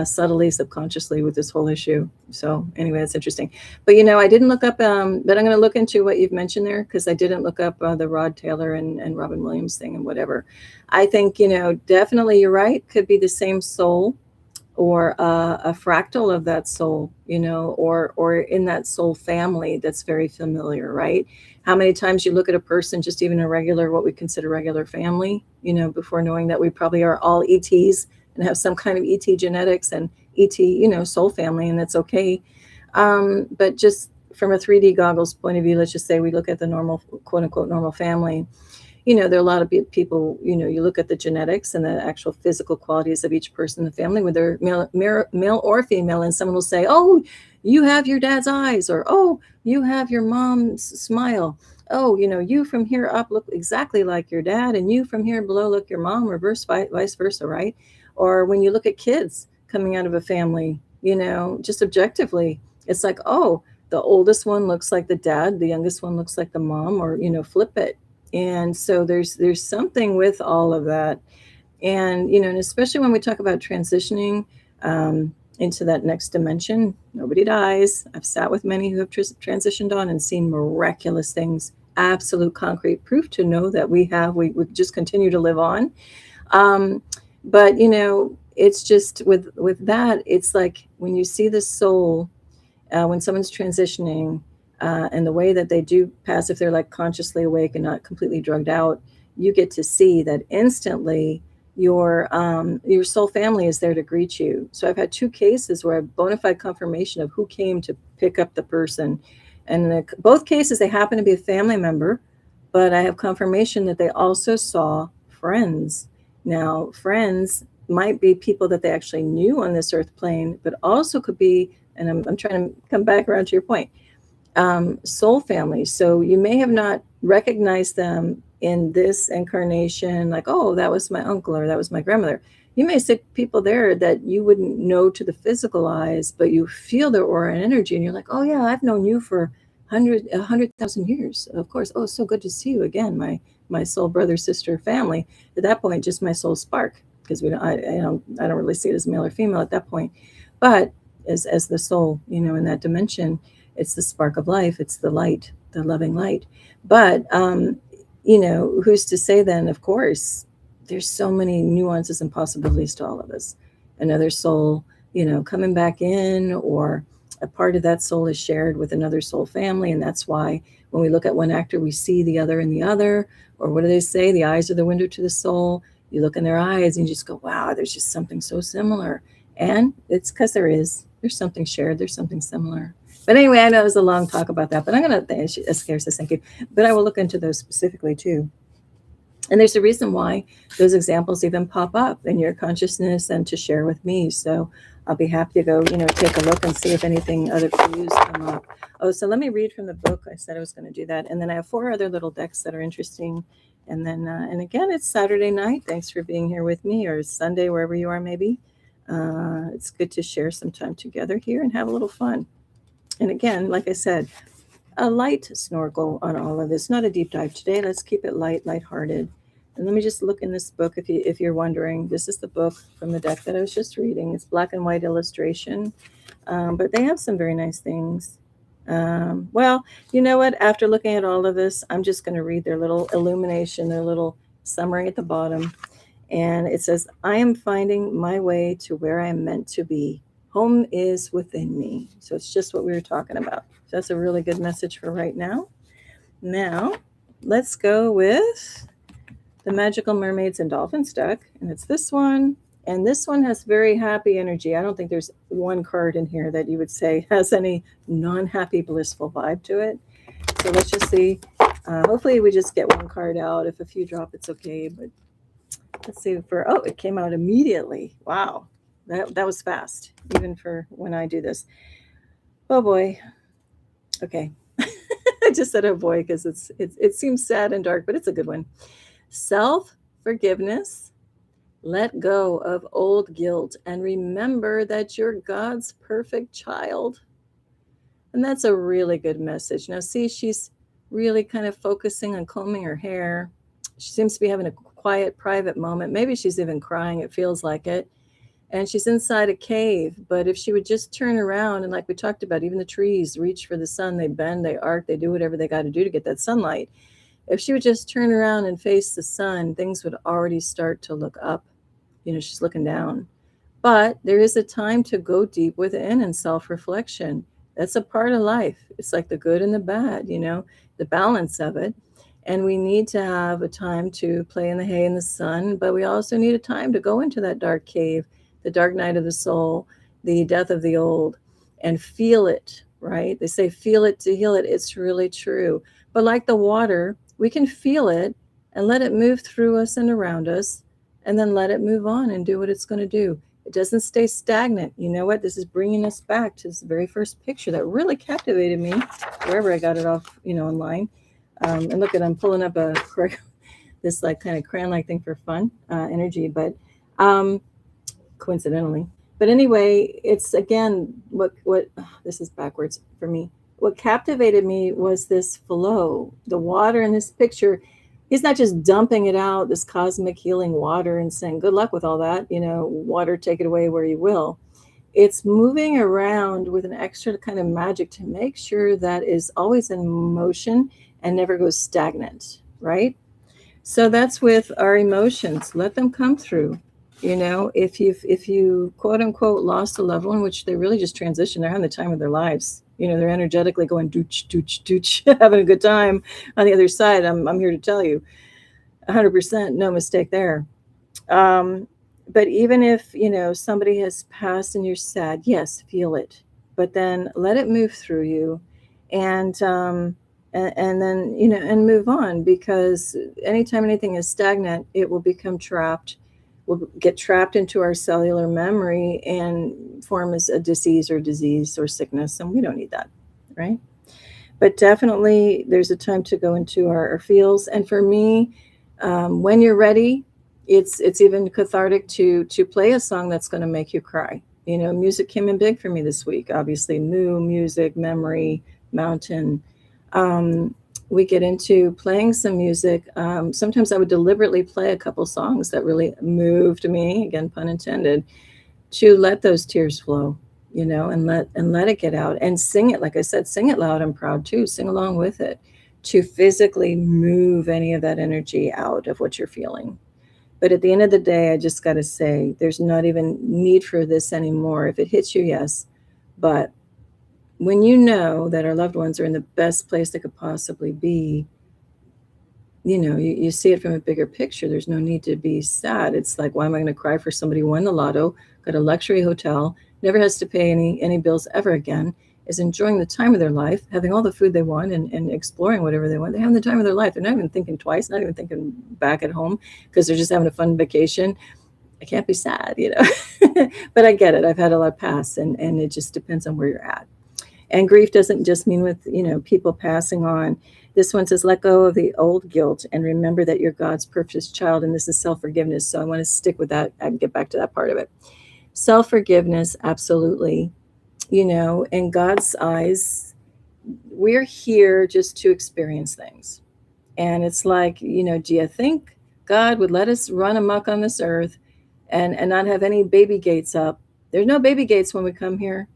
subtly, subconsciously, with this whole issue. So anyway, that's interesting. But I didn't look up, but I'm going to look into what you've mentioned there, because I didn't look up the Rod Taylor and Robin Williams thing and whatever. I think definitely you're right. Could be the same soul, or a fractal of that soul, or in that soul family that's very familiar, right? How many times you look at a person, just even a regular, what we consider regular family, before knowing that we probably are all ETs and have some kind of ET genetics and ET, soul family, and that's okay. But just from a 3D goggles point of view, let's just say we look at the normal, quote unquote, normal family. There are a lot of people, you look at the genetics and the actual physical qualities of each person in the family, whether male or female, and someone will say, oh, you have your dad's eyes, or, oh, you have your mom's smile. Oh, you from here up look exactly like your dad, and you from here below look your mom, or vice versa, right? Or when you look at kids coming out of a family, just objectively, it's like, oh, the oldest one looks like the dad, the youngest one looks like the mom, or, flip it. And so there's something with all of that. And, and especially when we talk about transitioning into that next dimension, nobody dies. I've sat with many who have transitioned on and seen miraculous things, absolute concrete proof to know that we just continue to live on. But, it's just with that, it's like when you see the soul, when someone's transitioning, and the way that they do pass, if they're like consciously awake and not completely drugged out, you get to see that instantly your soul family is there to greet you. So I've had 2 cases where I have bona fide confirmation of who came to pick up the person. And in both cases, they happen to be a family member, but I have confirmation that they also saw friends. Now, friends might be people that they actually knew on this earth plane, but also could be, and I'm trying to come back around to your point, soul family. So you may have not recognized them in this incarnation, like, oh, that was my uncle or that was my grandmother. You may see people there that you wouldn't know to the physical eyes, but you feel their aura and energy, and you're like, oh yeah, I've known you for 100,000 years. Of course. Oh, so good to see you again, my soul brother, sister, family. At that point, just my soul spark, because I don't really see it as male or female at that point, but as the soul, in that dimension. It's the spark of life. It's the light, the loving light. But, who's to say then, of course, there's so many nuances and possibilities to all of us. Another soul, coming back in, or a part of that soul is shared with another soul family. And that's why when we look at one actor, we see the other in the other. Or what do they say? The eyes are the window to the soul. You look in their eyes and you just go, wow, there's just something so similar. And it's because there's something shared. There's something similar. But anyway, I know it was a long talk about that, but I'm going to, Escape says thank you, but I will look into those specifically too. And there's a reason why those examples even pop up in your consciousness and to share with me. So I'll be happy to go, take a look and see if anything, other clues come up. Oh, so let me read from the book. I said I was going to do that. And then I have 4 other little decks that are interesting. And then, and again, it's Saturday night. Thanks for being here with me, or Sunday, wherever you are, maybe. It's good to share some time together here and have a little fun. And again, like I said, a light snorkel on all of this, not a deep dive today. Let's keep it lighthearted. And let me just look in this book if you're wondering. This is the book from the deck that I was just reading. It's black and white illustration, but they have some very nice things. Well, you know what? After looking at all of this, I'm just going to read their little illumination, their little summary at the bottom. And it says, I am finding my way to where I am meant to be. Home is within me. So it's just what we were talking about. So that's a really good message for right now. Now, let's go with the Magical Mermaids and Dolphins deck. And it's this one. And this one has very happy energy. I don't think there's one card in here that you would say has any non-happy, blissful vibe to it. So let's just see. Hopefully we just get one card out. If a few drop, it's okay. But let's see it came out immediately. Wow. That was fast, even for when I do this. Oh boy. Okay. I just said oh boy because it seems sad and dark, but it's a good one. Self-forgiveness. Let go of old guilt and remember that you're God's perfect child. And that's a really good message. Now, see, she's really kind of focusing on combing her hair. She seems to be having a quiet, private moment. Maybe she's even crying. It feels like it. And she's inside a cave. But if she would just turn around, and like we talked about, even the trees reach for the sun. They bend, they arc, they do whatever they got to do to get that sunlight. If she would just turn around and face the sun, things would already start to look up. She's looking down. But there is a time to go deep within and self-reflection. That's a part of life. It's like the good and the bad, the balance of it. And we need to have a time to play in the hay and the sun, but we also need a time to go into that dark cave, the dark night of the soul, the death of the old, and feel it, right? They say feel it to heal it. It's really true. But like the water, we can feel it and let it move through us and around us, and then let it move on and do what it's going to do. It doesn't stay stagnant. You know what? This is bringing us back to this very first picture that really captivated me, wherever I got it off, online. And look at, I'm pulling up this like kind of crayon-like thing for fun, energy, but coincidentally. But anyway, it's again, this is backwards for me. What captivated me was this flow, the water in this picture. He's not just dumping it out, this cosmic healing water, and saying, good luck with all that, water, take it away where you will. It's moving around with an extra kind of magic to make sure that is always in motion and never goes stagnant, right? So that's with our emotions. Let them come through. If you quote unquote lost a loved one, which they really just transition, they're having the time of their lives. They're energetically going dooch, dooch, dooch, having a good time. On the other side, I'm here to tell you, 100%, no mistake there. But even if, somebody has passed and you're sad, yes, feel it, but then let it move through you, and then, and move on, because anytime anything is stagnant, it will become trapped. We'll get trapped into our cellular memory and form as a disease or sickness, and we don't need that, right? But definitely there's a time to go into our feels. And for me, when you're ready, it's even cathartic to play a song that's going to make you cry. Music came in big for me this week, obviously. Music, memory, mountain. We get into playing some music. Sometimes I would deliberately play a couple songs that really moved me, again, pun intended, to let those tears flow, and let it get out, and sing it. Like I said, sing it loud and proud too. Sing along with it, to physically move any of that energy out of what you're feeling. But at the end of the day, I just got to say, there's not even need for this anymore. If it hits you, yes. But when you know that our loved ones are in the best place they could possibly be, you see it from a bigger picture. There's no need to be sad. It's like, why am I going to cry for somebody who won the lotto, got a luxury hotel, never has to pay any bills ever again, is enjoying the time of their life, having all the food they want, and exploring whatever they want. They're having the time of their life. They're not even thinking twice, not even thinking back at home, because they're just having a fun vacation. I can't be sad, But I get it. I've had a lot pass, and it just depends on where you're at. And grief doesn't just mean with, people passing on. This one says, let go of the old guilt and remember that you're God's perfect child. And this is self-forgiveness. So I want to stick with that and get back to that part of it. Self-forgiveness, absolutely. In God's eyes, we're here just to experience things. And it's like, do you think God would let us run amok on this earth and not have any baby gates up? There's no baby gates when we come here.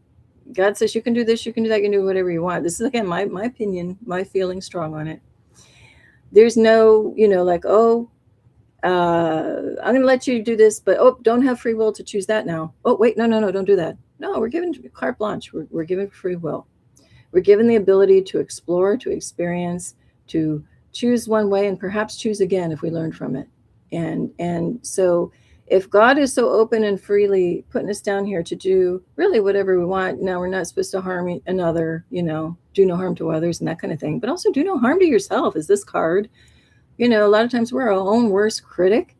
God says you can do this, you can do that, you can do whatever you want. This is, again, my opinion, my feeling strong on it. There's no, like, I'm going to let you do this, but, don't have free will to choose that now. Oh, wait, no, don't do that. No, we're given carte blanche. We're given free will. We're given the ability to explore, to experience, to choose one way, and perhaps choose again if we learn from it. And so if God is so open and freely putting us down here to do really whatever we want, now we're not supposed to harm another, do no harm to others and that kind of thing, but also do no harm to yourself is this card. A lot of times we're our own worst critic.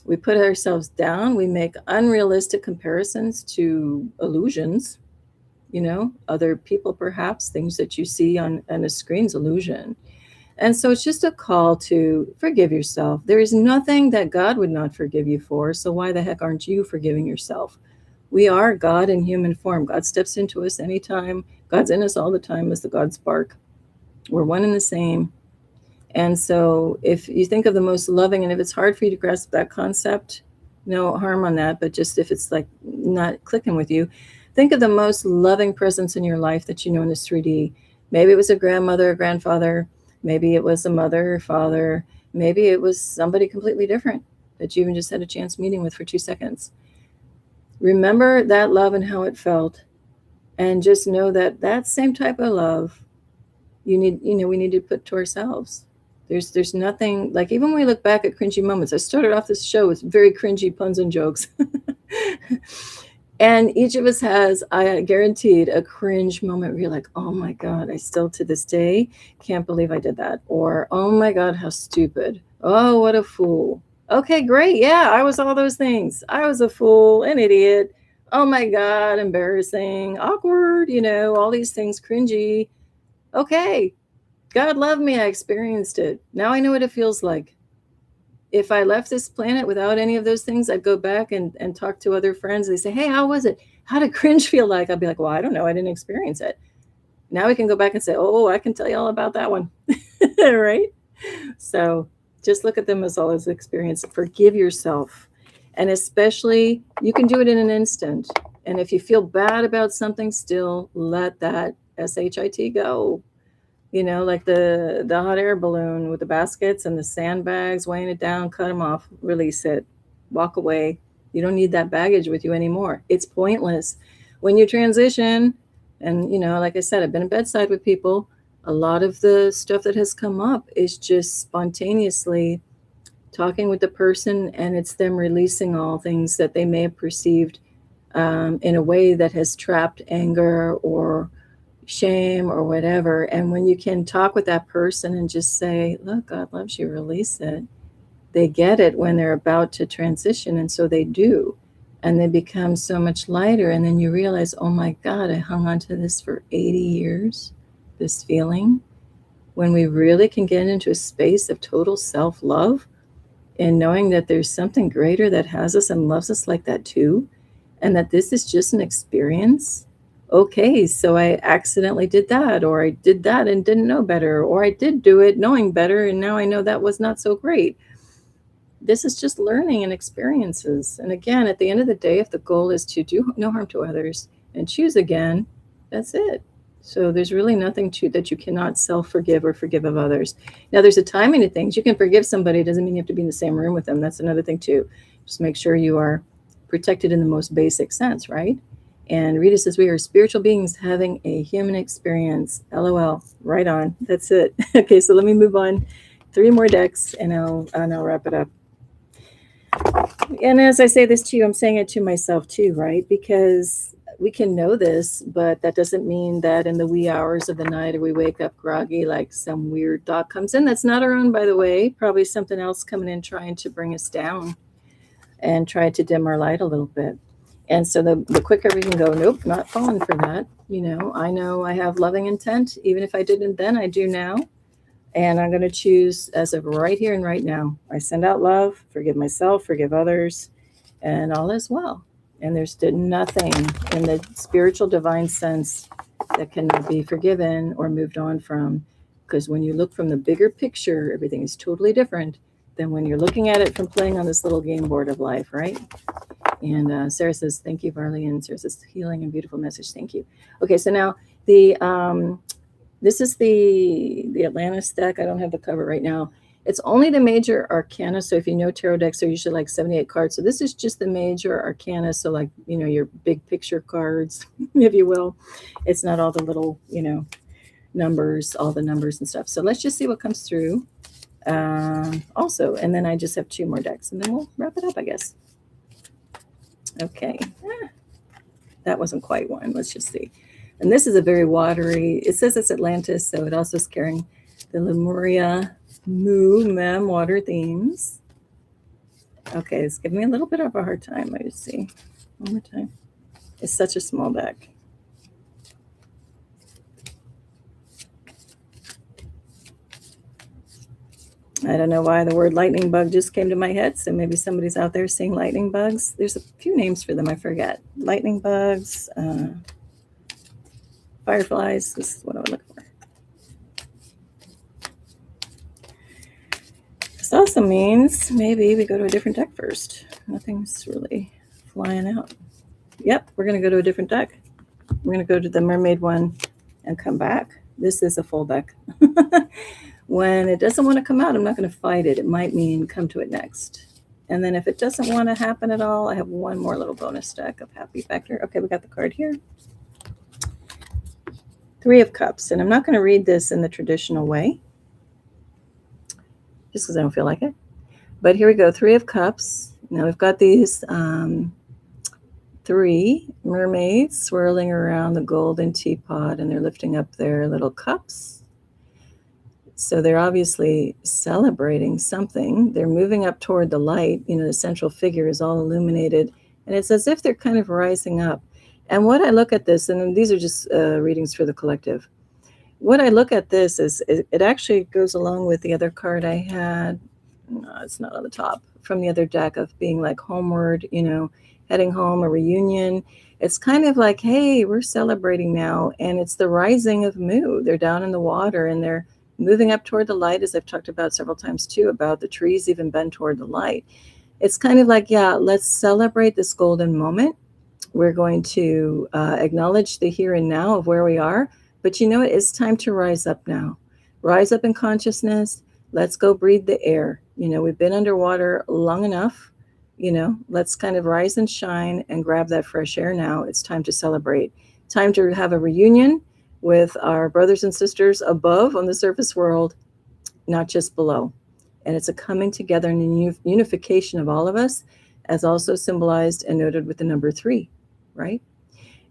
We put ourselves down. We make unrealistic comparisons to illusions, other people, perhaps things that you see on a screen's illusion. And so it's just a call to forgive yourself. There is nothing that God would not forgive you for. So why the heck aren't you forgiving yourself? We are God in human form. God steps into us anytime. God's in us all the time as the God spark. We're one and the same. And so if you think of the most loving, and if it's hard for you to grasp that concept, no harm on that, but just if it's like not clicking with you, think of the most loving presence in your life that you know in this 3D. Maybe it was a grandmother, a grandfather. Maybe it was a mother or father. Maybe it was somebody completely different that you even just had a chance meeting with for 2 seconds. Remember that love and how it felt, and just know that that same type of love we need to put to ourselves. There's nothing like, even when we look back at cringy moments. I started off this show with very cringy puns and jokes. And each of us has, I guaranteed, a cringe moment where you're like, oh my God, I still to this day can't believe I did that. Or, oh my God, how stupid. Oh, what a fool. Okay, great. Yeah, I was all those things. I was a fool, an idiot. Oh my God, embarrassing, awkward, all these things, cringy. Okay, God loved me. I experienced it. Now I know what it feels like. If I left this planet without any of those things, I'd go back and talk to other friends. They say, hey, how was it? How did cringe feel like? I'd be like, well, I don't know. I didn't experience it. Now we can go back and say, oh, I can tell you all about that one. Right? So just look at them as all as experience. Forgive yourself. And especially, you can do it in an instant. And if you feel bad about something, still let that SHIT go. Like the hot air balloon with the baskets and the sandbags, weighing it down, cut them off, release it, walk away. You don't need that baggage with you anymore. It's pointless. When you transition, and, like I said, I've been in bedside with people. A lot of the stuff that has come up is just spontaneously talking with the person, and it's them releasing all things that they may have perceived in a way that has trapped anger or shame or whatever. And when you can talk with that person and just say, look, God loves you, release it, they get it when they're about to transition. And so they do. And they become so much lighter. And then you realize, oh my God, I hung on to this for 80 years, this feeling. When we really can get into a space of total self-love and knowing that there's something greater that has us and loves us like that too, and that this is just an experience. Okay, so I accidentally did that, or I did that and didn't know better, or I did do it knowing better, and now I know that was not so great. This is just learning and experiences. And again, at the end of the day, if the goal is to do no harm to others and choose again, that's it. So there's really nothing that you cannot self-forgive or forgive of others. Now, there's a timing to things. You can forgive somebody. It doesn't mean you have to be in the same room with them. That's another thing too. Just make sure you are protected in the most basic sense, right? And Rita says, we are spiritual beings having a human experience. LOL. Right on. That's it. Okay, so let me move on. 3 more decks, and I'll wrap it up. And as I say this to you, I'm saying it to myself too, right? Because we can know this, but that doesn't mean that in the wee hours of the night, or we wake up groggy, like some weird thought comes in. That's not our own, by the way. Probably something else coming in trying to bring us down and try to dim our light a little bit. And so the quicker we can go, nope, not falling for that. I know I have loving intent. Even if I didn't then, I do now. And I'm going to choose as of right here and right now. I send out love, forgive myself, forgive others, and all is well. And there's nothing in the spiritual divine sense that can be forgiven or moved on from. Because when you look from the bigger picture, everything is totally different than when you're looking at it from playing on this little game board of life, right? And Sarah says, thank you, Varleigh. And Sarah says, healing and beautiful message. Thank you. Okay, so now this is the Atlantis deck. I don't have the cover right now. It's only the major arcana. So if you know tarot decks are usually like 78 cards. So this is just the major arcana. So like, your big picture cards, if you will. It's not all the little, numbers, all the numbers and stuff. So let's just see what comes through. Also, and then I just have 2 more decks, and then we'll wrap it up, I guess. Okay, that wasn't quite one. Let's just see. And this is a very watery, it says it's Atlantis, so it also is carrying the Lemuria, Mem water themes. Okay, it's giving me a little bit of a hard time. Let me see. One more time. It's such a small deck. I don't know why the word lightning bug just came to my head. So maybe somebody's out there seeing lightning bugs. There's a few names for them. I forget. Lightning bugs, fireflies. This is what I would look for. This also means maybe we go to a different deck first. Nothing's really flying out. Yep, we're going to go to a different deck. We're going to go to the mermaid one and come back. This is a full deck. When it doesn't want to come out, I'm not going to fight it. It might mean come to it next. And then if it doesn't want to happen at all, I have one more little bonus deck of Happy Factor. Okay, we got the card here. 3 of Cups. And I'm not going to read this in the traditional way, just because I don't feel like it. But here we go, 3 of Cups. Now we've got these 3 mermaids swirling around the golden teapot, and they're lifting up their little cups. So they're obviously celebrating something. They're moving up toward the light. You know, the central figure is all illuminated, and it's as if they're kind of rising up. And what I look at this, and these are just readings for the collective. What I look at this is it actually goes along with the other card I had. No, it's not on the top, from the other deck, of being like homeward, you know, heading home, a reunion. It's kind of like, hey, we're celebrating now. And it's the rising of Mu. They're down in the water and they're moving up toward the light, as I've talked about several times too, about the trees even bend toward the light. It's kind of like, yeah, let's celebrate this golden moment. We're going to acknowledge the here and now of where we are. But you know what? It's time to rise up now. Rise up in consciousness. Let's go breathe the air. You know, we've been underwater long enough. You know, let's kind of rise and shine and grab that fresh air now. It's time to celebrate. Time to have a reunion with our brothers and sisters above on the surface world, not just below. And it's a coming together and unification of all of us, as also symbolized and noted with the number 3, right?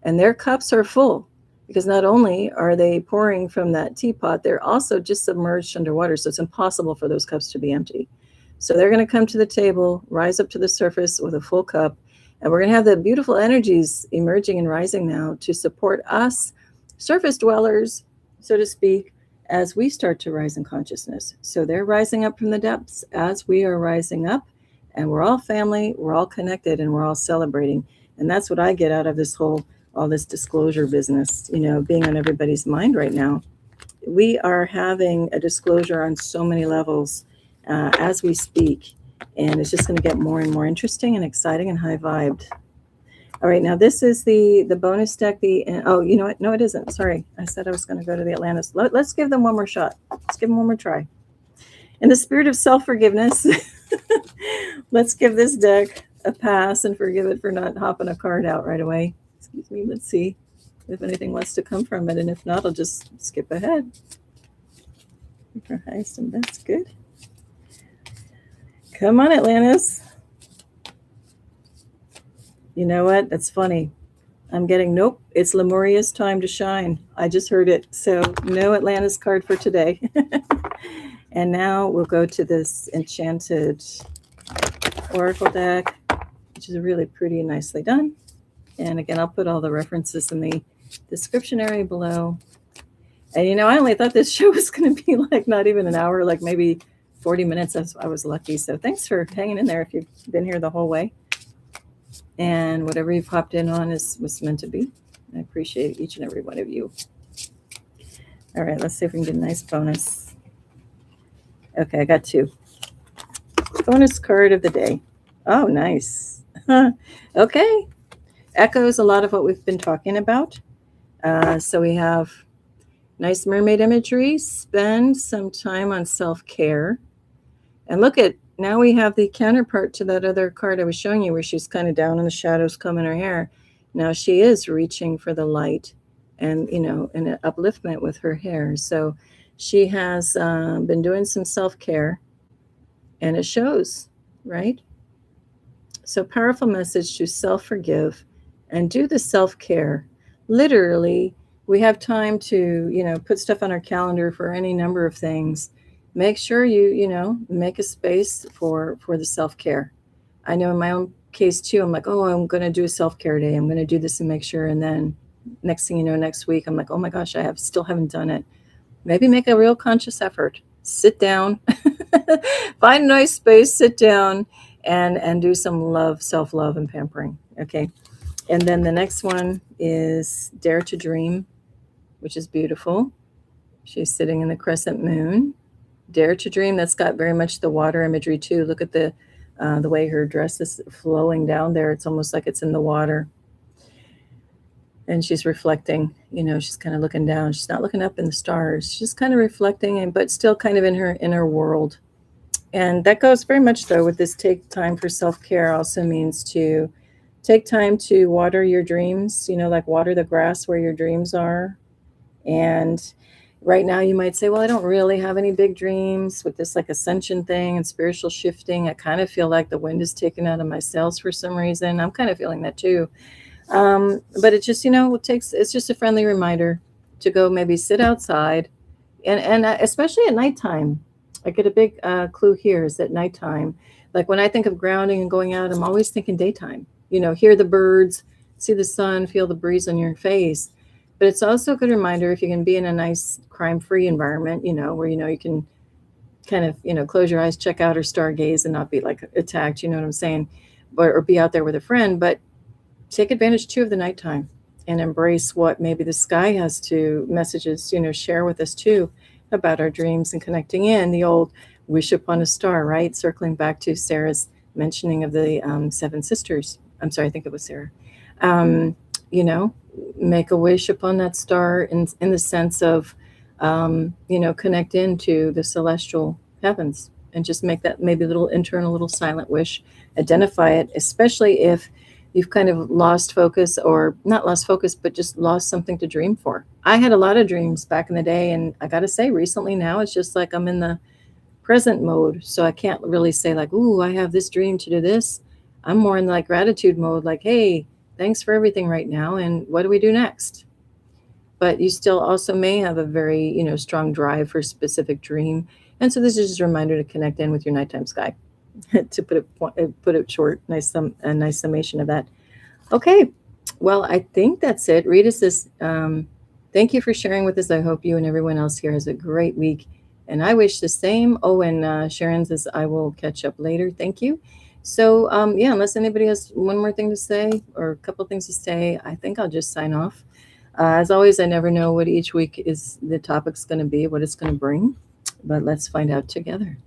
And their cups are full, because not only are they pouring from that teapot, they're also just submerged underwater. So it's impossible for those cups to be empty. So they're going to come to the table, rise up to the surface with a full cup. And we're going to have the beautiful energies emerging and rising now to support us, surface dwellers, so to speak, as we start to rise in consciousness. So they're rising up from the depths as we are rising up. And we're all family, we're all connected, and we're all celebrating. And that's what I get out of this whole, all this disclosure business, you know, being on everybody's mind right now. We are having a disclosure on so many levels as we speak. And it's just going to get more and more interesting and exciting and high vibed. All right, now this is the bonus deck. Oh, you know what? No, it isn't. Sorry. I said I was going to go to the Atlantis. Let's give them one more shot. Let's give them one more try. In the spirit of self-forgiveness, let's give this deck a pass and forgive it for not hopping a card out right away. Excuse me. Let's see if anything wants to come from it. And if not, I'll just skip ahead. For highest and best. Good. Come on, Atlantis. You know what? That's funny. I'm getting, nope, it's Lemuria's time to shine. I just heard it. So no Atlantis card for today. And now we'll go to this enchanted oracle deck, which is really pretty and nicely done. And again, I'll put all the references in the description area below. And you know, I only thought this show was going to be like not even an hour, like maybe 40 minutes. I was lucky. So thanks for hanging in there if you've been here the whole way. And whatever you popped in on was meant to be. I appreciate each and every one of you. All right, let's see if we can get a nice bonus. Okay, I got 2. Bonus card of the day. Oh, nice. Okay. Echoes a lot of what we've been talking about. So we have nice mermaid imagery. Spend some time on self-care. And look at, now we have the counterpart to that other card I was showing you where she's kind of down in the shadows combing her hair. Now she is reaching for the light and, you know, an upliftment with her hair. So she has been doing some self-care and it shows, right? So powerful message to self-forgive and do the self-care. Literally, we have time to, you know, put stuff on our calendar for any number of things. Make sure you know, make a space for the self-care. I know in my own case too, I'm like, oh, I'm going to do a self-care day. I'm going to do this and make sure. And then next thing you know, next week, I'm like, oh my gosh, still haven't done it. Maybe make a real conscious effort. Sit down, find a nice space, sit down and do some love, self-love and pampering. Okay. And then the next one is Dare to Dream, which is beautiful. She's sitting in the crescent moon. Dare to Dream, that's got very much the water imagery too. Look at the way her dress is flowing down there. It's almost like it's in the water. And she's reflecting, you know, she's kind of looking down. She's not looking up in the stars. She's kind of reflecting, but still kind of in her inner world. And that goes very much, though, with this take time for self-care also means to take time to water your dreams, like water the grass where your dreams are. And right now you might say, well, I don't really have any big dreams with this like ascension thing and spiritual shifting. I kind of feel like the wind is taken out of my sails for some reason. I'm kind of feeling that too. But it just, it's just a friendly reminder to go maybe sit outside and especially at nighttime. I get a big clue here is at nighttime. Like when I think of grounding and going out, I'm always thinking daytime. Hear the birds, see the sun, feel the breeze on your face. But it's also a good reminder if you can be in a nice crime-free environment, where you can kind of close your eyes, check out, or stargaze and not be like attacked. You know what I'm saying? Or be out there with a friend, but take advantage too of the nighttime and embrace what maybe the sky has to messages, share with us too about our dreams and connecting in the old wish upon a star, right? Circling back to Sarah's mentioning of the seven sisters. I'm sorry, I think it was Sarah. Um, Make a wish upon that star in the sense of, connect into the celestial heavens and just make that maybe little internal, little silent wish, identify it, especially if you've kind of lost focus or not lost focus, but just lost something to dream for. I had a lot of dreams back in the day. And I got to say, recently now, it's just like I'm in the present mode. So I can't really say, like, ooh, I have this dream to do this. I'm more in like gratitude mode, like, hey, thanks for everything right now. And what do we do next? But you still also may have a very, strong drive for a specific dream. And so this is just a reminder to connect in with your nighttime sky. To put it short, a nice summation of that. Okay, well, I think that's it. Rita says, thank you for sharing with us. I hope you and everyone else here has a great week. And I wish the same. Oh, and Sharon says, I will catch up later. Thank you. So, yeah, unless anybody has one more thing to say or a couple things to say, I think I'll just sign off. As always, I never know what each week is the topic's going to be, what it's going to bring, but let's find out together.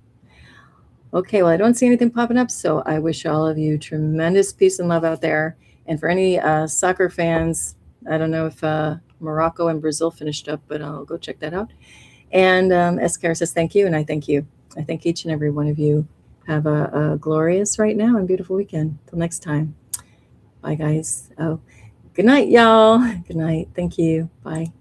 Okay, well, I don't see anything popping up, so I wish all of you tremendous peace and love out there. And for any soccer fans, I don't know if Morocco and Brazil finished up, but I'll go check that out. And Escar says thank you, and I thank you. I thank each and every one of you. Have a glorious right now and beautiful weekend. Till next time. Bye, guys. Oh, good night, y'all. Good night. Thank you. Bye.